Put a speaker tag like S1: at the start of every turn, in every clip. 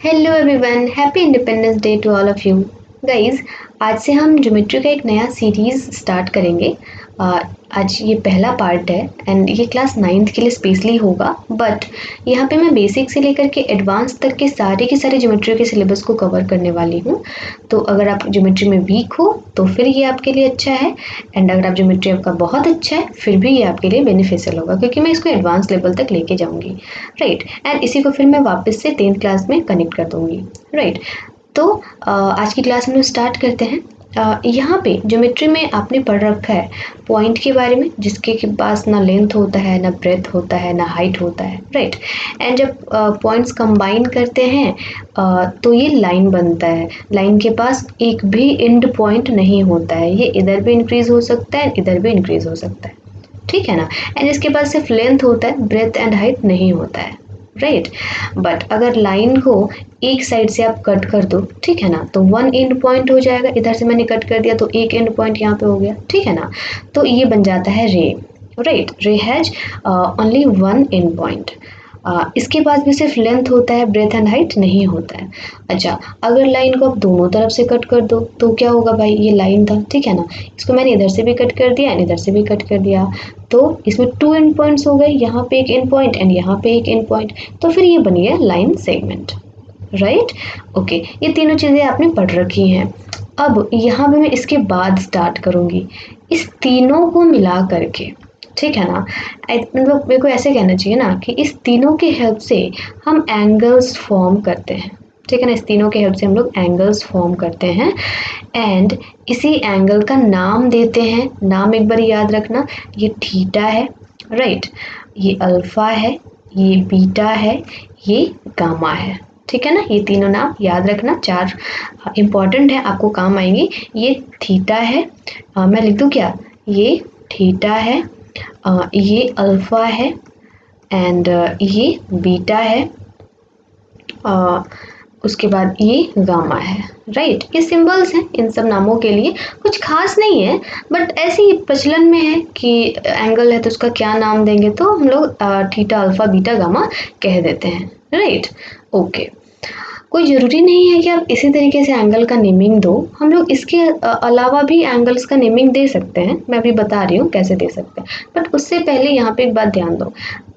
S1: Hello everyone, happy independence day to all of you guys. आज से हम geometry का एक नया सीरीज़ स्टार्ट करेंगे। आज ये पहला पार्ट है एंड ये क्लास 9th के लिए स्पेशली होगा, बट यहाँ पे मैं बेसिक से लेकर के एडवांस तक के सारे ज्योमेट्री के सिलेबस को कवर करने वाली हूँ। तो अगर आप ज्योमेट्री में वीक हो तो फिर ये आपके लिए अच्छा है, एंड अगर आप ज्योमेट्री आपका बहुत अच्छा है फिर भी ये आपके लिए बेनिफिशियल होगा, क्योंकि मैं इसको एडवांस लेवल तक लेके जाऊँगी, राइट। एंड इसी को फिर मैं वापस से 10th क्लास में कनेक्ट कर दूँगी, राइट। तो आज की क्लास हम लोग स्टार्ट करते हैं। यहाँ पे ज्योमेट्री में आपने पढ़ रखा है पॉइंट के बारे में, जिसके के पास ना लेंथ होता है, ना ब्रेथ होता है, ना हाइट होता है, राइट। एंड जब पॉइंट्स कंबाइन करते हैं तो ये लाइन बनता है। लाइन के पास एक भी एंड पॉइंट नहीं होता है, ये इधर भी इंक्रीज हो सकता है, इधर भी इंक्रीज हो सकता है, ठीक है ना। एंड इसके पास सिर्फ लेंथ होता है, ब्रेथ एंड हाइट नहीं होता है, राइट। बट अगर लाइन को एक साइड से आप कट कर दो, ठीक है ना, तो वन एंड पॉइंट हो जाएगा। इधर से मैंने कट कर दिया तो एक एंड पॉइंट यहाँ पे हो गया, ठीक है ना। तो ये बन जाता है रे, राइट। रे has only one and point. इसके पास भी सिर्फ लेंथ होता है, ब्रेथ एंड हाइट नहीं होता है। अच्छा, अगर लाइन को आप दोनों तरफ से कट कर दो तो क्या होगा भाई, ये लाइन था, ठीक है ना। इसको मैंने इधर से भी कट कर दिया एंड इधर से भी कट कर दिया, तो इसमें टू एंड पॉइंट्स हो गए, यहाँ पे एक एंड पॉइंट एंड यहाँ पे एक एंड पॉइंट, तो फिर ये बन गया लाइन सेगमेंट, राइट। ओके, ये तीनों चीज़ें आपने पढ़ रखी हैं। अब यहाँ पे मैं इसके बाद स्टार्ट करूँगी इस तीनों को मिला करके, ठीक है ना। मतलब मेरे को ऐसे कहना चाहिए ना कि इस तीनों के हेल्प से हम एंगल्स फॉर्म करते हैं, ठीक है ना। इस तीनों के हेल्प से हम लोग एंगल्स फॉर्म करते हैं एंड इसी एंगल का नाम देते हैं। नाम एक बार याद रखना, ये थीटा है, राइट, ये अल्फा है, ये बीटा है, ये गामा है, ठीक है ना। ये तीनों नाम याद रखना, चार इंपॉर्टेंट है, आपको काम आएंगे। ये थीटा है, मैं लिख दूँ क्या, ये थीटा है, ये अल्फा है एंड ये बीटा है, उसके बाद ये गामा है, राइट। ये सिंबल्स हैं, इन सब नामों के लिए कुछ खास नहीं है, बट ऐसे ही प्रचलन में है कि एंगल है तो उसका क्या नाम देंगे, तो हम लोग थीटा अल्फा बीटा गामा कह देते हैं, राइट। ओके, कोई ज़रूरी नहीं है कि आप इसी तरीके से एंगल का नेमिंग दो, हम लोग इसके अलावा भी एंगल्स का नेमिंग दे सकते हैं। मैं अभी बता रही हूँ कैसे दे सकते हैं, बट उससे पहले यहाँ पे एक बात ध्यान दो।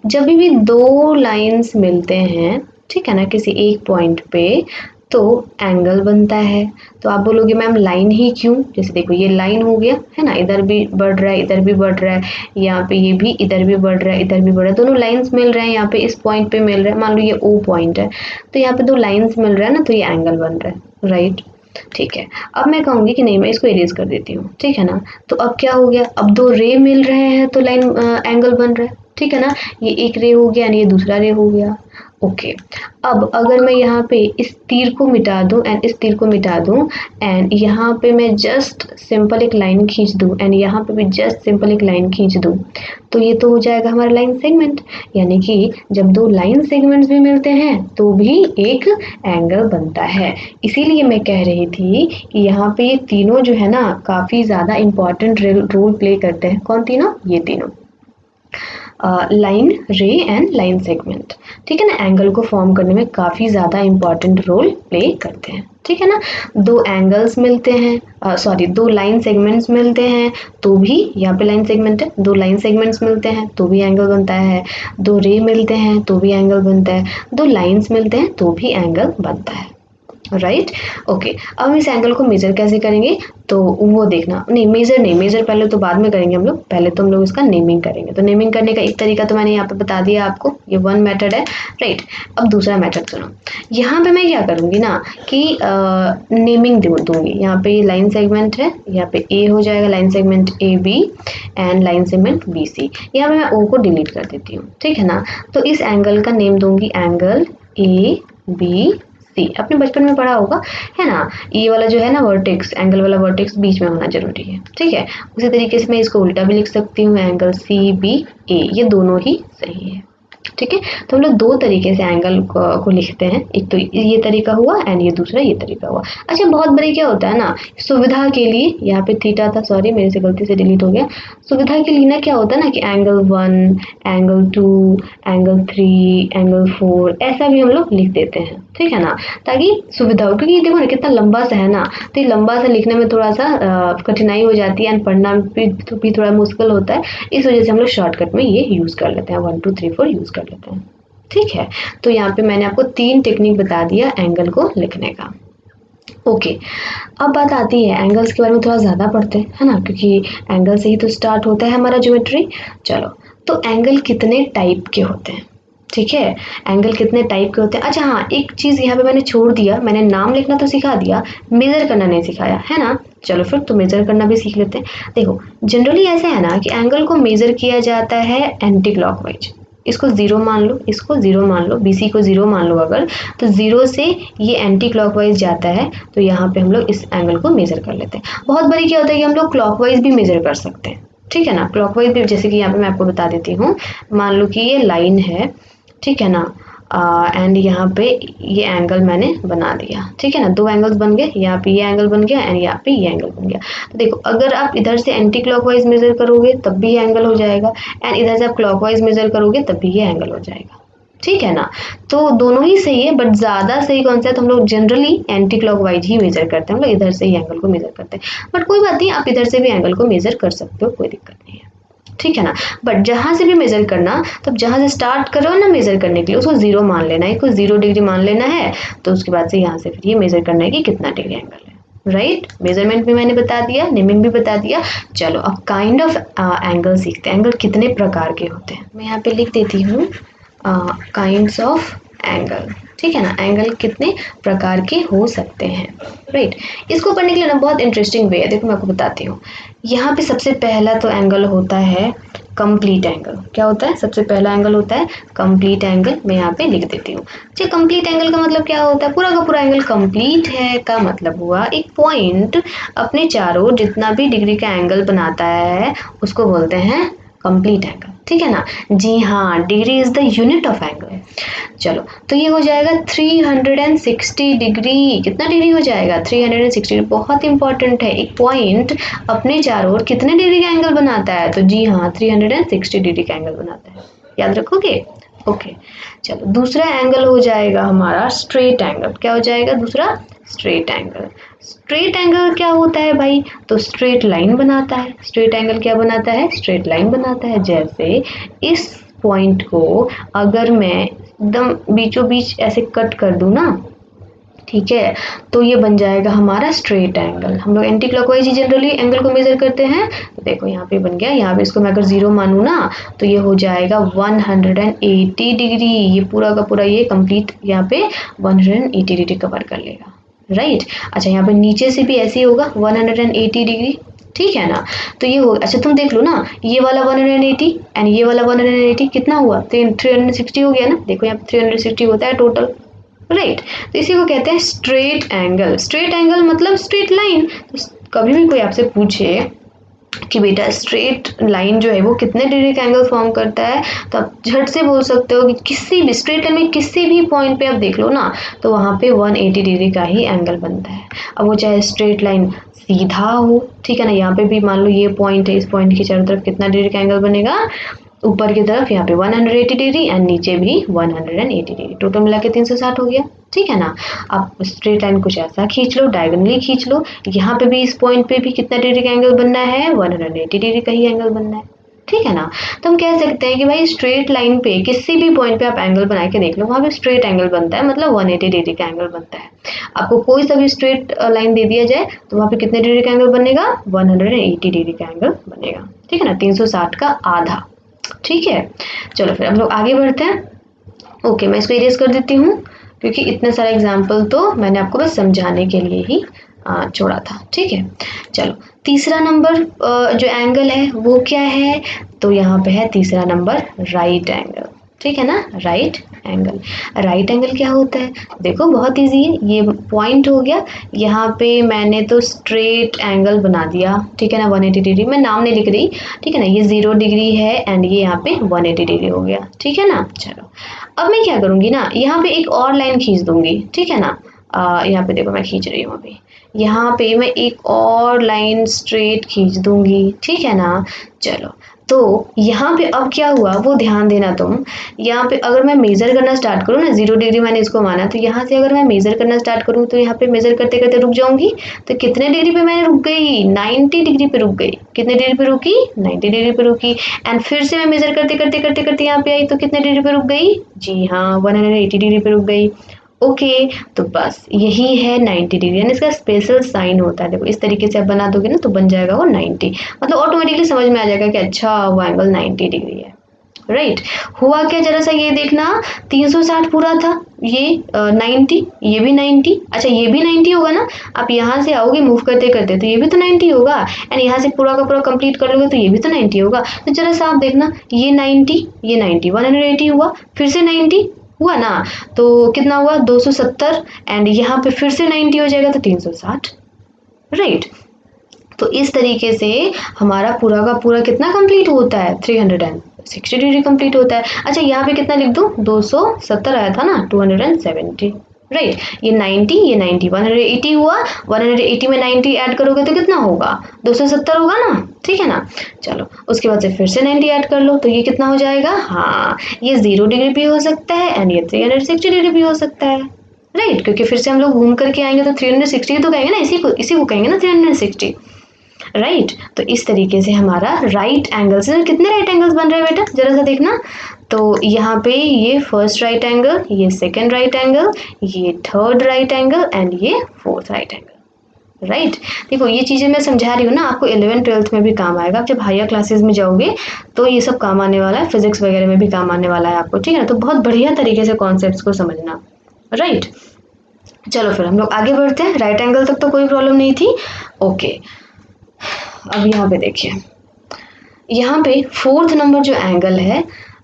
S1: जब भी दो लाइंस मिलते हैं, ठीक है ना, किसी एक पॉइंट पे, तो एंगल बनता है। तो आप बोलोगे मैम लाइन ही क्यों, जैसे देखो ये लाइन हो गया है ना, इधर भी बढ़ रहा है, इधर भी बढ़ रहा है, यहाँ पे ये भी इधर भी बढ़ रहा है, इधर भी बढ़ रहा है, दोनों लाइंस मिल रहे हैं, यहाँ पे इस पॉइंट पे मिल रहा है, मान लो ये ओ पॉइंट है, तो यहाँ पे दो लाइंस मिल रहा है ना, तो ये एंगल बन रहा है, राइट। ठीक है, अब मैं कहूँगी कि नहीं, मैं इसको इरेज कर देती हूँ, ठीक है ना। तो अब क्या हो गया, अब दो रे मिल रहे हैं तो लाइन एंगल बन रहा है, ठीक है ना। ये एक रे हो गया एंड ये दूसरा रे हो गया, ओके। अब अगर मैं यहाँ पे इस तीर को मिटा दूँ एंड इस तीर को मिटा दूँ एंड यहाँ पे मैं जस्ट सिंपल एक लाइन खींच दूँ एंड यहाँ पे भी जस्ट सिंपल एक लाइन खींच दूँ, तो ये तो हो जाएगा हमारा लाइन सेगमेंट। यानी कि जब दो लाइन सेगमेंट्स भी मिलते हैं तो भी एक एंगल बनता है। इसीलिए मैं कह रही थी कि यहाँ पे ये तीनों जो है ना काफ़ी ज़्यादा इम्पॉर्टेंट रोल प्ले करते हैं। कौन तीनों, ये तीनों, लाइन, रे एंड लाइन सेगमेंट, ठीक है ना, एंगल को फॉर्म करने में काफ़ी ज़्यादा इंपॉर्टेंट रोल प्ले करते हैं, ठीक है ना। दो एंगल्स मिलते हैं, सॉरी दो लाइन सेगमेंट्स मिलते हैं तो भी, यहाँ पे लाइन सेगमेंट है, दो लाइन सेगमेंट्स मिलते हैं तो भी एंगल बनता है, दो रे मिलते हैं तो भी एंगल बनता है, दो लाइन्स मिलते हैं तो भी एंगल बनता है, राइट। ओके, अब हम इस एंगल को मेजर कैसे करेंगे, तो वो देखना, नहीं मेजर नहीं, मेजर पहले तो बाद में करेंगे हम लोग, पहले तो हम लोग इसका नेमिंग करेंगे। तो नेमिंग करने का एक तरीका तो मैंने यहाँ पे बता दिया आपको, ये वन मेथड है, राइट। अब दूसरा मेथड सुनो, यहाँ पे मैं क्या करूँगी ना कि नेमिंग दूंगी। यहाँ पे ये लाइन सेगमेंट है, यहाँ पे ए हो जाएगा line segment A B and line segment B C, यहाँ पे मैं ओ को डिलीट कर देती हूँ, ठीक है ना। तो इस एंगल का नेम दूंगी एंगल ए बी सी, आपने बचपन में पढ़ा होगा, है ना। ये वाला जो है ना वर्टेक्स, एंगल वाला वर्टेक्स बीच में होना जरूरी है, ठीक है। उसी तरीके से मैं इसको उल्टा भी लिख सकती हूँ, एंगल सी बी ए, ये दोनों ही सही है, ठीक है। तो हम लोग दो तरीके से एंगल को लिखते हैं, एक तो ये तरीका हुआ एंड ये दूसरा ये तरीका हुआ। अच्छा बहुत बारी क्या होता है ना, सुविधा के लिए यहाँ पे थीटा था, सॉरी मेरे से गलती से डिलीट हो गया। सुविधा के लिए ना क्या होता है ना कि एंगल 1, एंगल 2, एंगल 3, एंगल 4 ऐसा भी हम लोग लिख देते हैं, ठीक है ना, ताकि सुविधा हो। क्योंकि देखो ना कितना लंबा सा है ना, तो ये लंबा सा लिखने में थोड़ा सा कठिनाई हो जाती है एंड पढ़ना भी थोड़ा मुश्किल होता है। इस वजह से हम लोग शॉर्टकट में ये यूज़ कर लेते हैं, 1 2 3 4 यूज़ कर लेते हैं, ठीक है। तो यहाँ पे मैंने आपको 3 टेक्निक बता दिया एंगल को लिखने का। ओके, अब बात आती है एंगल्स के बारे में थोड़ा ज़्यादा पढ़ते हैं, है ना, क्योंकि एंगल से ही तो स्टार्ट होता है हमारा ज्योमेट्री। चलो, तो एंगल कितने टाइप के होते हैं, ठीक है, एंगल कितने टाइप के होते हैं। अच्छा हाँ, एक चीज़ यहाँ पे मैंने छोड़ दिया, मैंने नाम लिखना तो सिखा दिया, मेज़र करना नहीं सिखाया, है ना। चलो फिर तो मेज़र करना भी सीख लेते हैं। देखो जनरली ऐसा है ना कि एंगल को मेज़र किया जाता है एंटी क्लॉकवाइज। इसको 0 मान लो, इसको 0 मान लो, BC को 0 मान लो अगर, तो 0 से ये एंटी क्लॉकवाइज जाता है, तो यहाँ पे हम लोग इस एंगल को मेज़र कर लेते हैं। बहुत बारी क्या होता है कि हम लोग क्लॉकवाइज भी मेज़र कर सकते हैं, ठीक है ना, क्लॉकवाइज भी। जैसे कि यहाँ पे मैं आपको बता देती हूँ, मान लो कि ये लाइन है, ठीक है ना, एंड यहाँ पे ये एंगल मैंने बना दिया, ठीक है ना, दो एंगल्स बन गए, यहाँ पे ये एंगल बन गया एंड यहाँ पे ये एंगल बन गया। तो देखो अगर आप इधर से एंटी क्लॉकवाइज मेजर करोगे तब भी ये एंगल हो जाएगा, एंड इधर से आप क्लॉकवाइज मेजर करोगे तब भी ये एंगल हो जाएगा, ठीक है ना। तो दोनों ही सही है, बट ज़्यादा सही कौन सा है, तो हम लोग जनरली एंटी क्लॉकवाइज ही मेजर करते हैं, हम लोग इधर से ही एंगल को मेजर करते हैं। बट कोई बात नहीं, आप इधर से भी एंगल को मेजर कर सकते हो, कोई दिक्कत नहीं है, ठीक है ना। बट जहाँ से भी मेजर करना, तब जहाँ से स्टार्ट करो ना मेजर करने के लिए, उसको 0 मान लेना है, इसको 0 डिग्री मान लेना है। तो उसके बाद से यहाँ से फिर ये मेजर करना है कि कितना डिग्री एंगल है, राइट। मेजरमेंट भी मैंने बता दिया, नेमिंग भी बता दिया। चलो अब काइंड ऑफ एंगल सीखते हैं, एंगल कितने प्रकार के होते हैं। मैं यहाँ पे लिख देती हूँ काइंड्स ऑफ एंगल, ठीक है ना, एंगल कितने प्रकार के हो सकते हैं, राइट। इसको पढ़ने के लिए ना बहुत इंटरेस्टिंग वे है, देखो मैं आपको बताती हूँ। यहाँ पे सबसे पहला तो एंगल होता है कंप्लीट एंगल। क्या होता है, सबसे पहला एंगल होता है कंप्लीट एंगल। मैं यहाँ पे लिख देती हूँ। अच्छा, कंप्लीट एंगल का मतलब क्या होता है, पूरा का पूरा एंगल कंप्लीट है का मतलब हुआ एक पॉइंट अपने चारों जितना भी डिग्री का एंगल बनाता है उसको बोलते हैं कंप्लीट एंगल, ठीक है ना। जी हाँ, degree is the unit of angle. चलो तो ये हो जाएगा 360 डिग्री। कितना डिग्री हो जाएगा, 360। बहुत इंपॉर्टेंट है, एक पॉइंट अपने चारों ओर कितने डिग्री का एंगल बनाता है, तो जी हाँ 360 डिग्री का एंगल बनाता है, याद रखोगे। ओके, चलो दूसरा एंगल हो जाएगा हमारा स्ट्रेट एंगल। क्या हो जाएगा दूसरा, स्ट्रेट एंगल। स्ट्रेट एंगल क्या होता है भाई, तो स्ट्रेट लाइन बनाता है। स्ट्रेट एंगल क्या बनाता है, स्ट्रेट लाइन बनाता है। जैसे इस पॉइंट को अगर मैं एकदम बीचों बीच ऐसे कट कर दूं ना, ठीक है, तो ये बन जाएगा हमारा स्ट्रेट एंगल। हम लोग एंटी क्लॉकवाइज ही जनरली एंगल को मेजर करते हैं। तो देखो यहाँ पे बन गया, यहाँ पे इसको मैं अगर 0 मानूँ ना, तो ये हो जाएगा 180 डिग्री। ये पूरा का पूरा ये कंप्लीट यहाँ पे 180 डिग्री कवर कर लेगा, राइट। अच्छा, यहाँ पे नीचे से भी ऐसे ही होगा 180 डिग्री, ठीक है ना। तो ये हो, अच्छा तुम देख लो ना, ये वाला 180 एंड ये वाला 180 कितना हुआ, 360 हो गया ना। देखो यहाँ पे 360 होता है टोटल, राइट। तो इसी को कहते हैं स्ट्रेट एंगल। स्ट्रेट एंगल मतलब स्ट्रेट लाइन। तो कभी भी कोई आपसे पूछे कि बेटा स्ट्रेट लाइन जो है वो कितने डिग्री का एंगल फॉर्म करता है, तो आप झट से बोल सकते हो कि किसी भी स्ट्रेट लाइन में किसी भी पॉइंट पे आप देख लो ना, तो वहाँ पे 180 डिग्री का ही एंगल बनता है। अब वो चाहे स्ट्रेट लाइन सीधा हो, ठीक है ना, यहाँ पे भी मान लो ये पॉइंट है, इस पॉइंट की चारों तरफ कितना डिग्री का एंगल बनेगा, ऊपर की तरफ यहाँ पे 180 डिग्री एंड नीचे भी 180 डिग्री, टोटल मिला के 360 हो गया, ठीक है ना। आप स्ट्रेट लाइन कुछ ऐसा खींच लो, डायगोनली खींच लो, यहाँ पे भी इस पॉइंट पे भी कितना डिग्री का एंगल बनना है, 180 डिग्री का ही एंगल बनना है, ठीक है ना। तो हम कह सकते हैं कि भाई स्ट्रेट लाइन पे किसी भी पॉइंट पे आप एंगल बना के देख लो, वहाँ पे स्ट्रेट एंगल बनता है, मतलब 180 डिग्री का एंगल बनता है। आपको कोई सा भी स्ट्रेट लाइन दे दिया जाए तो वहाँ पे कितने डिग्री का एंगल बनेगा, 180 डिग्री का एंगल बनेगा, ठीक है ना, 360 का आधा, ठीक है। चलो फिर हम लोग आगे बढ़ते हैं। ओके, मैं इसको इरेज कर देती हूँ क्योंकि इतने सारे एग्जाम्पल तो मैंने आपको बस समझाने के लिए ही छोड़ा था, ठीक है। चलो तीसरा नंबर जो एंगल है वो क्या है, तो यहाँ पे है तीसरा नंबर राइट एंगल। ठीक है ना, राइट एंगल। राइट एंगल क्या होता है, देखो बहुत इजी है, ये पॉइंट हो गया, यहाँ पे मैंने तो स्ट्रेट एंगल बना दिया, ठीक है ना, 180 डिग्री, मैं नाम नहीं लिख रही, ठीक है ना, ये 0 डिग्री है एंड ये यहाँ पे 180 डिग्री हो गया, ठीक है ना। चलो अब मैं क्या करूँगी ना, यहाँ पे एक और लाइन खींच दूंगी, ठीक है ना, यहाँ पे देखो मैं खींच रही हूँ अभी, यहाँ पे मैं एक और लाइन स्ट्रेट खींच दूंगी, ठीक है ना। चलो तो यहाँ पे अब क्या हुआ वो ध्यान देना तुम, यहाँ पे अगर मैं मेज़र करना स्टार्ट करूँ ना, 0 डिग्री मैंने इसको माना, तो यहाँ से अगर मैं मेज़र करना स्टार्ट करूँ तो यहाँ पे मेज़र करते करते रुक जाऊंगी, तो कितने डिग्री पे मैंने रुक गई, 90 डिग्री पे रुक गई, कितने डिग्री पे रुकी, 90 डिग्री पे रुकी, एंड फिर से मैं मेज़र करते करते करते करते यहाँ पे आई तो कितने डिग्री पे रुक गई, जी हाँ 180 डिग्री पे रुक गई। ओके तो बस यही है 90 डिग्री, यानी इसका स्पेशल साइन होता है, देखो इस तरीके से आप बना दोगे ना तो बन जाएगा वो 90, मतलब ऑटोमेटिकली समझ में आ जाएगा कि अच्छा वो एंगल 90 डिग्री है, राइट। हुआ क्या जरा सा ये देखना, 360 पूरा था, ये 90, ये भी 90, अच्छा ये भी 90 होगा ना, आप यहाँ से आओगे मूव करते करते तो ये भी तो 90 होगा, एंड यहाँ से पूरा का पूरा कंप्लीट कर लोगे तो ये भी तो 90 होगा, तो जरा सा आप देखना, ये 90, ये 90, 180 हुआ, फिर से 90 हुआ ना, तो कितना हुआ 270, एंड यहाँ पे फिर से 90 हो जाएगा तो 360, राइट। तो इस तरीके से हमारा पूरा का पूरा कितना कंप्लीट होता है, 360 डिग्री कंप्लीट होता है। अच्छा यहाँ पे कितना लिख दूँ, 270 आया था ना, 270, राइट। ये 90, ये 90, 180 हुआ, 180 में 90 ऐड करोगे तो कितना होगा, 270 होगा ना, ठीक है ना। चलो उसके बाद से फिर से 90 ऐड कर लो तो ये कितना हो जाएगा, हाँ ये 0 डिग्री भी हो सकता है एंड ये 360 डिग्री भी हो सकता है, राइट, क्योंकि फिर से हम लोग घूम करके आएंगे तो 360 तो कहेंगे ना, इसी को कहेंगे ना 360, राइट। तो इस तरीके से हमारा राइट एंगल से कितने राइट एंगल्स बन रहे हैं बेटा जरा सा देखना, तो यहाँ पे ये फर्स्ट राइट एंगल, ये सेकंड राइट एंगल, ये थर्ड राइट एंगल एंड ये फोर्थ राइट एंगल, राइट। देखो ये चीज़ें मैं समझा रही हूँ ना, आपको 11th-12th में भी काम आएगा, आप जब हायर क्लासेस में जाओगे तो ये सब काम आने वाला है, फिजिक्स वगैरह में भी काम आने वाला है आपको, ठीक है ना, तो बहुत बढ़िया तरीके से कॉन्सेप्ट्स को समझना, राइट। चलो फिर हम लोग आगे बढ़ते हैं, राइट एंगल तक तो कोई प्रॉब्लम नहीं थी, ओके। अब यहाँ पे देखिए, यहाँ पे फोर्थ नंबर जो एंगल है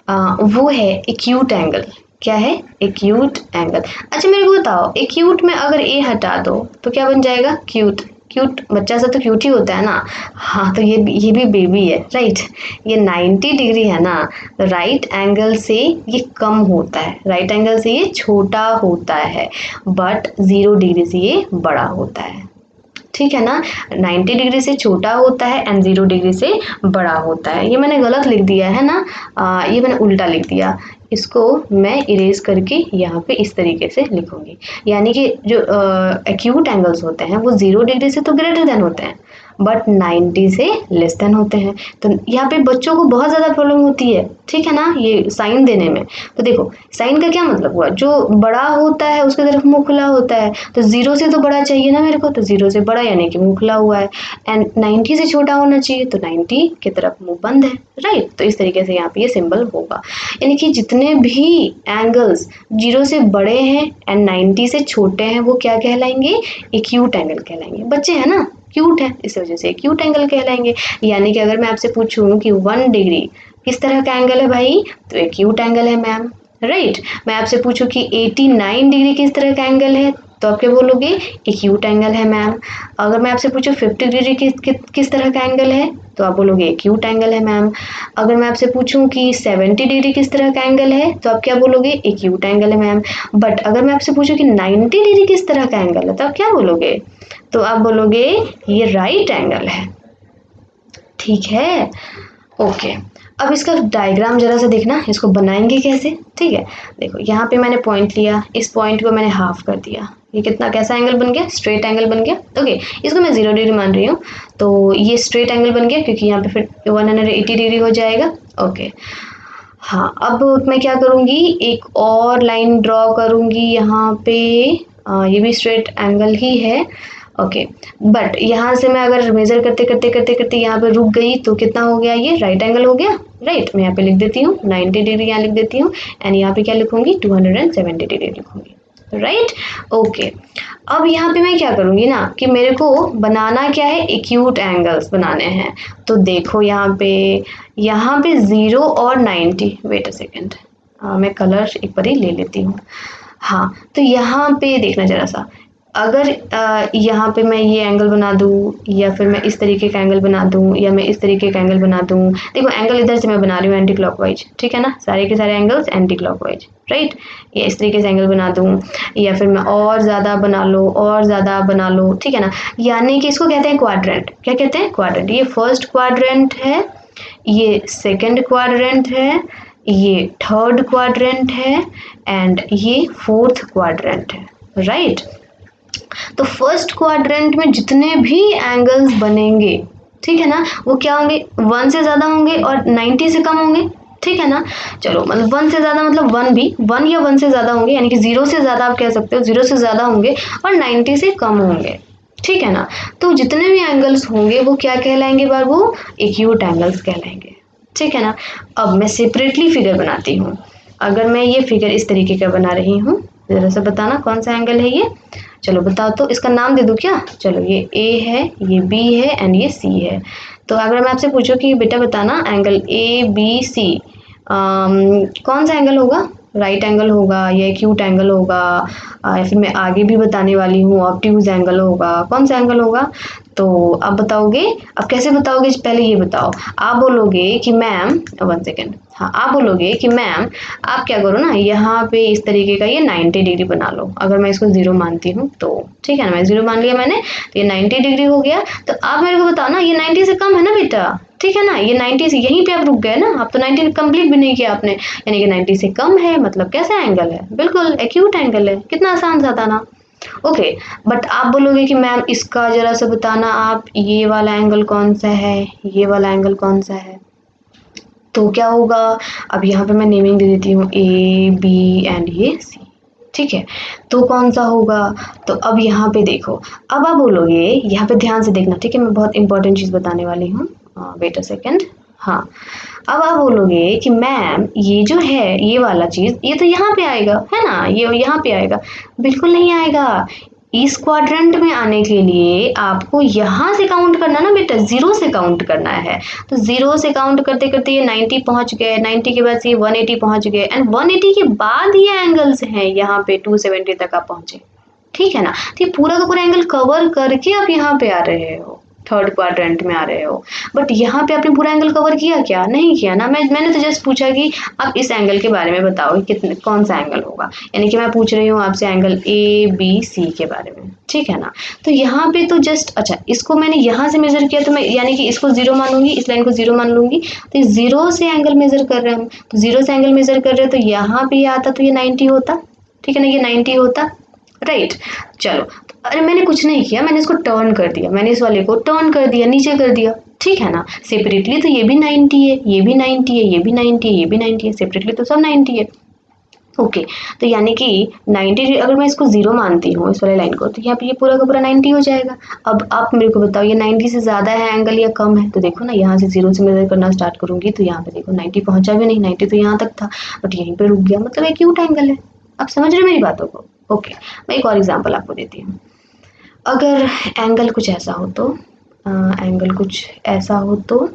S1: वो है एक्यूट एंगल, क्या है, एक्यूट एंगल। अच्छा मेरे को बताओ, एक्यूट में अगर ए हटा दो तो क्या बन जाएगा, क्यूट, क्यूट बच्चा सा तो क्यूट ही होता है ना, हाँ तो ये भी बेबी है, राइट। ये 90 डिग्री है ना, तो राइट एंगल से ये कम होता है, राइट एंगल से ये छोटा होता है, बट 0 डिग्री से ये बड़ा होता है, ठीक है ना, 90 डिग्री से छोटा होता है एंड 0 डिग्री से बड़ा होता है। ये मैंने गलत लिख दिया है ना, ये मैंने उल्टा लिख दिया, इसको मैं इरेज करके यहाँ पे इस तरीके से लिखूंगी, यानी कि जो एक्यूट एंगल्स होते हैं वो 0 डिग्री से तो ग्रेटर देन होते हैं बट 90 से लेस देन होते हैं, तो यहाँ पे बच्चों को बहुत ज़्यादा प्रॉब्लम होती है, ठीक है ना, ये साइन देने में। तो देखो साइन का क्या मतलब हुआ, जो बड़ा होता है उसकी तरफ मुंह खुला होता है, तो 0 से तो बड़ा चाहिए ना मेरे को, तो 0 से बड़ा यानी कि मुंह खुला हुआ है, एंड 90 से छोटा होना चाहिए तो 90 की तरफ मुंह बंद है, राइट। तो इस तरीके से यहाँ पे ये सिंबल होगा, यानी कि जितने भी एंगल्स 0 से बड़े हैं एंड 90 से छोटे हैं वो क्या कहलाएंगे, एक्यूट एंगल कहलाएंगे, बच्चे हैं ना क्यूट है इस वजह से क्यूट एंगल कहलाएंगे। यानी कि अगर मैं आपसे पूछूं कि 1 डिग्री किस तरह का एंगल है भाई, तो एक्यूट एंगल है मैम, राइट। मैं आपसे पूछूं कि 89 डिग्री किस तरह का एंगल है, तो आप क्या बोलोगे, एक्यूट एंगल है मैम। अगर मैं आपसे पूछूं 50 डिग्री किस तरह का एंगल है, तो आप बोलोगे एक्यूट एंगल है मैम। अगर मैं आपसे पूछूं कि 70 डिग्री किस तरह का एंगल है, तो आप क्या बोलोगे, एक्यूट एंगल है मैम। बट अगर मैं आपसे पूछूं कि 90 डिग्री किस तरह का एंगल है, तो आप क्या बोलोगे, तो आप बोलोगे ये राइट एंगल है, ठीक है, ओके। अब इसका डायग्राम जरा सा देखना, इसको बनाएंगे कैसे, ठीक है। देखो यहाँ पे मैंने पॉइंट लिया, इस पॉइंट को मैंने हाफ कर दिया, ये कितना कैसा एंगल बन गया, स्ट्रेट एंगल बन गया, ओके। इसको मैं 0 डिग्री मान रही हूँ, तो ये स्ट्रेट एंगल बन गया क्योंकि यहाँ पे फिर 180 डिग्री हो जाएगा, ओके। हाँ अब मैं क्या करूँगी, एक और लाइन ड्रॉ करूँगी यहाँ पे, ये भी स्ट्रेट एंगल ही है, ओके। बट यहाँ से मैं अगर मेजर करते करते करते करते यहाँ पे रुक गई तो कितना हो गया, ये राइट एंगल हो गया, राइट। मैं यहाँ पे लिख देती हूँ 90 डिग्री, यहाँ लिख देती हूँ, एंड यहाँ पे क्या लिखूंगी, 270 डिग्री लिखूंगी, राइट, ओके। अब यहाँ पे मैं क्या करूँगी ना कि मेरे को बनाना क्या है, एक्यूट एंगल्स बनाने हैं, तो देखो यहाँ पे 0 और 90, वेट अ सेकेंड, मैं कलर एक बार ही ले लेती हूँ। हाँ, तो यहाँ पे देखना ज़रा सा, अगर यहाँ पे मैं ये एंगल बना दूँ या फिर मैं इस तरीके का एंगल बना दूँ या मैं इस तरीके का एंगल बना दूँ। देखो एंगल इधर से मैं बना रही हूँ एंटी क्लॉकवाइज, ठीक है ना, सारे के सारे एंगल्स एंटी क्लॉकवाइज, राइट। या इस तरीके से एंगल बना दूँ या फिर मैं और ज़्यादा बना लो, और ज़्यादा बना लो, ठीक है ना। यानी कि इसको कहते हैं क्वाड्रेंट। क्या कहते हैं? क्वाड्रेंट। ये फर्स्ट क्वाड्रेंट है, ये सेकेंड क्वाड्रेंट है, ये थर्ड क्वाड्रेंट है एंड ये फोर्थ क्वाड्रेंट है, राइट। तो फर्स्ट क्वाड्रेंट में जितने भी एंगल्स बनेंगे, ठीक है ना, वो क्या होंगे? 1 से ज़्यादा होंगे और 90 से कम होंगे, ठीक है ना। चलो मतलब 1 से ज़्यादा मतलब 1 भी 1 या 1 से ज़्यादा होंगे, यानी कि 0 से ज़्यादा आप कह सकते हो, 0 से ज़्यादा होंगे और 90 से कम होंगे, ठीक है ना। तो जितने भी एंगल्स होंगे वो क्या कहलाएंगे बाबू? एक्यूट एंगल्स कहलाएंगे, ठीक है ना। अब मैं सेपरेटली फिगर बनाती हूँ। अगर मैं ये फिगर इस तरीके का बना रही हूँ, ज़रा सा बताना कौन सा एंगल है ये। चलो बताओ तो, इसका नाम दे दूँ क्या? चलो ये ए है, ये बी है एंड ये सी है। तो अगर मैं आपसे पूछूं कि बेटा बताना एंगल ए बी सी कौन सा एंगल होगा? राइट एंगल होगा या एक्यूट एंगल होगा, या फिर मैं आगे भी बताने वाली हूँ ऑब्ट्यूज एंगल होगा, कौन सा एंगल होगा? तो आप बताओगे। अब कैसे बताओगे? पहले ये बताओ। आप बोलोगे कि मैम, 1 सेकेंड, हाँ आप बोलोगे कि मैम आप क्या करो ना, यहाँ पे इस तरीके का ये 90 डिग्री बना लो। अगर मैं इसको 0 मानती हूँ तो, ठीक है ना, मैं 0 मान लिया मैंने, तो ये 90 डिग्री हो गया। तो आप मेरे को बताओ ना, ये 90 से कम है ना बेटा, ठीक है ना, ये 90 से यहीं पे आप रुक गए ना, आप तो 90 कंप्लीट भी नहीं किया आपने, यानी कि 90 से कम है, मतलब कैसा एंगल है? बिल्कुल एक्यूट एंगल है। कितना आसान सा था ना। ओके, बट आप बोलोगे कि मैम इसका जरा सा बताना आप, ये वाला एंगल कौन सा है, ये वाला एंगल कौन सा है? तो क्या होगा? अब यहाँ पे मैं नेमिंग दे देती हूँ ए बी एंड ये सी, ठीक है। तो कौन सा होगा? तो अब यहाँ पे देखो, अब आप बोलोगे, यहाँ पे ध्यान से देखना, ठीक है, मैं बहुत इंपॉर्टेंट चीज़ बताने वाली हूँ। Wait a second. हाँ, अब आप बोलोगे कि मैम ये जो है ये वाला चीज़, ये तो यहाँ पे आएगा है ना, ये यहाँ पे आएगा। बिल्कुल नहीं आएगा। इस क्वाड्रेंट में आने के लिए आपको यहाँ से काउंट करना ना बेटा, 0 से काउंट करना है। तो 0 से काउंट करते करते ये 90 पहुंच गए, 90 के बाद से ये 180 पहुंच गए एंड 180 के बाद ये एंगल्स हैं यहाँ पे 270 तक आप पहुंचे, ठीक है ना। तो ये पूरा का पूरा एंगल कवर करके आप यहाँ पे आ रहे हो, थर्ड क्वाड्रेंट में आ रहे हो। बट यहाँ पे आपने पूरा एंगल कवर किया क्या? नहीं किया ना। मैंने तो जस्ट पूछा कि आप इस एंगल के बारे में बताओ कितने, कौन सा एंगल होगा, यानी कि मैं पूछ रही हूँ आपसे एंगल ए बी सी के बारे में, ठीक है ना। तो यहाँ पे तो जस्ट, अच्छा इसको मैंने यहाँ से मेजर किया तो मैं यानी कि इसको 0 मानूंगी, इस लाइन को 0 मान लूंगी। तो 0 से एंगल मेजर कर रहे हैं हम, तो 0 से एंगल मेजर कर रहे हैं, तो यहाँ पे ये आता तो ये 90 होता, ठीक है ना, ये 90 होता, राइट। चलो, अरे मैंने कुछ नहीं किया, मैंने इसको टर्न कर दिया, मैंने इस वाले को टर्न कर दिया, नीचे कर दिया, ठीक है ना। सेपरेटली तो ये भी 90 है, ये भी 90 है, ये भी 90 है, ये भी 90 है, सेपरेटली तो सब 90 है। ओके, तो यानी कि 90, अगर मैं इसको 0 मानती हूँ इस वाले लाइन को, तो यहाँ पे ये पूरा का पूरा 90 हो जाएगा। अब आप मेरे को बताओ ये 90 से ज़्यादा है एंगल या कम है? तो देखो ना, यहाँ से 0 से मेजर करना स्टार्ट करूँगी तो यहाँ पे देखो 90 पहुँचा भी नहीं, 90 तो यहाँ तक था बट यहीं पे रुक गया, मतलब एक्यूट एंगल है। आप समझ रहे हो मेरी बातों को? ओके, मैं एक और एग्जाम्पल आपको देती हूँ। अगर एंगल कुछ ऐसा हो तो, एंगल कुछ ऐसा हो तो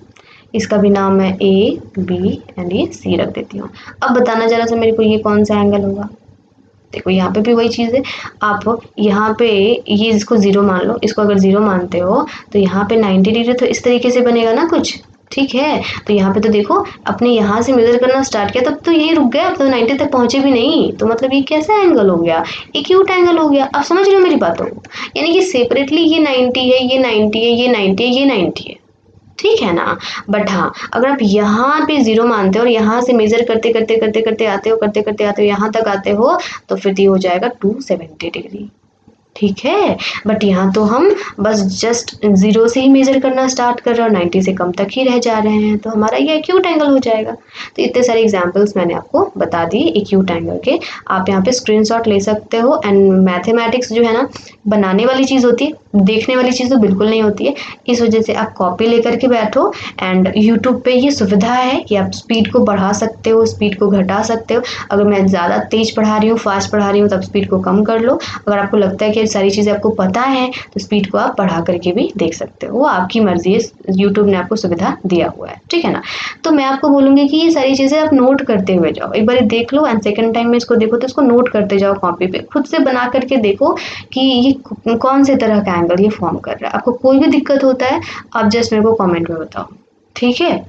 S1: इसका भी नाम मैं ए बी एंड ये सी रख देती हूँ। अब बताना जरा सा मेरे को ये कौन सा एंगल होगा? देखो यहाँ पे भी वही चीज़ है, आप यहाँ पे ये इसको 0 मान लो, इसको अगर 0 मानते हो तो यहाँ पे 90 डिग्री तो इस तरीके से बनेगा ना कुछ, ठीक है। तो यहाँ पे तो देखो अपने यहाँ से मेजर करना स्टार्ट किया तब तो यही रुक गया, अब तो 90 तक पहुँचे भी नहीं, तो मतलब ये कैसा एंगल हो गया? एक्यूट एंगल हो गया। आप समझ रहे हो मेरी बातों को? यानी कि सेपरेटली ये 90 है, ये 90 है, ये 90 है, ये 90 है, ठीक है ना। बट हाँ, अगर आप यहाँ पे 0 मानते हो और यहाँ से मेजर करते करते करते करते आते हो, करते करते आते हो, यहाँ तक आते हो, तो फिर ये हो जाएगा 270 डिग्री, ठीक है। बट यहाँ तो हम बस जस्ट 0 से ही मेजर करना स्टार्ट कर रहे हैं और 90 से कम तक ही रह जा रहे हैं, तो हमारा ये एक्यूट एंगल हो जाएगा। तो इतने सारे एग्जांपल्स मैंने आपको बता दिए एक्यूट एंगल के, आप यहाँ पे स्क्रीनशॉट ले सकते हो। एंड मैथमेटिक्स जो है ना, बनाने वाली चीज़ होती है, देखने वाली चीज़ तो बिल्कुल नहीं होती है। इस वजह से आप कॉपी लेकर के बैठो एंड यूट्यूब पे ये सुविधा है कि आप स्पीड को बढ़ा सकते हो, स्पीड को घटा सकते हो। अगर मैं ज़्यादा तेज पढ़ा रही हूँ, फास्ट पढ़ा रही हूँ, तब स्पीड को कम कर लो। अगर आपको लगता है कि सारी चीज़ें आपको पता है तो स्पीड को आप बढ़ा करके भी देख सकते हो, वो आपकी मर्जी है, यूट्यूब ने आपको सुविधा दिया हुआ है, ठीक है ना। तो मैं आपको बोलूँगी कि ये सारी चीज़ें आप नोट करते हुए जाओ, एक बार देख लो एंड सेकंड टाइम में इसको देखो तो इसको नोट करते जाओ कॉपी पे, खुद से बना करके देखो कि ये कौन से तरह का एंगल ये फॉर्म कर रहा है। आपको कोई भी दिक्कत होता है आप जस्ट मेरे को कॉमेंट में बताओ, ठीक है।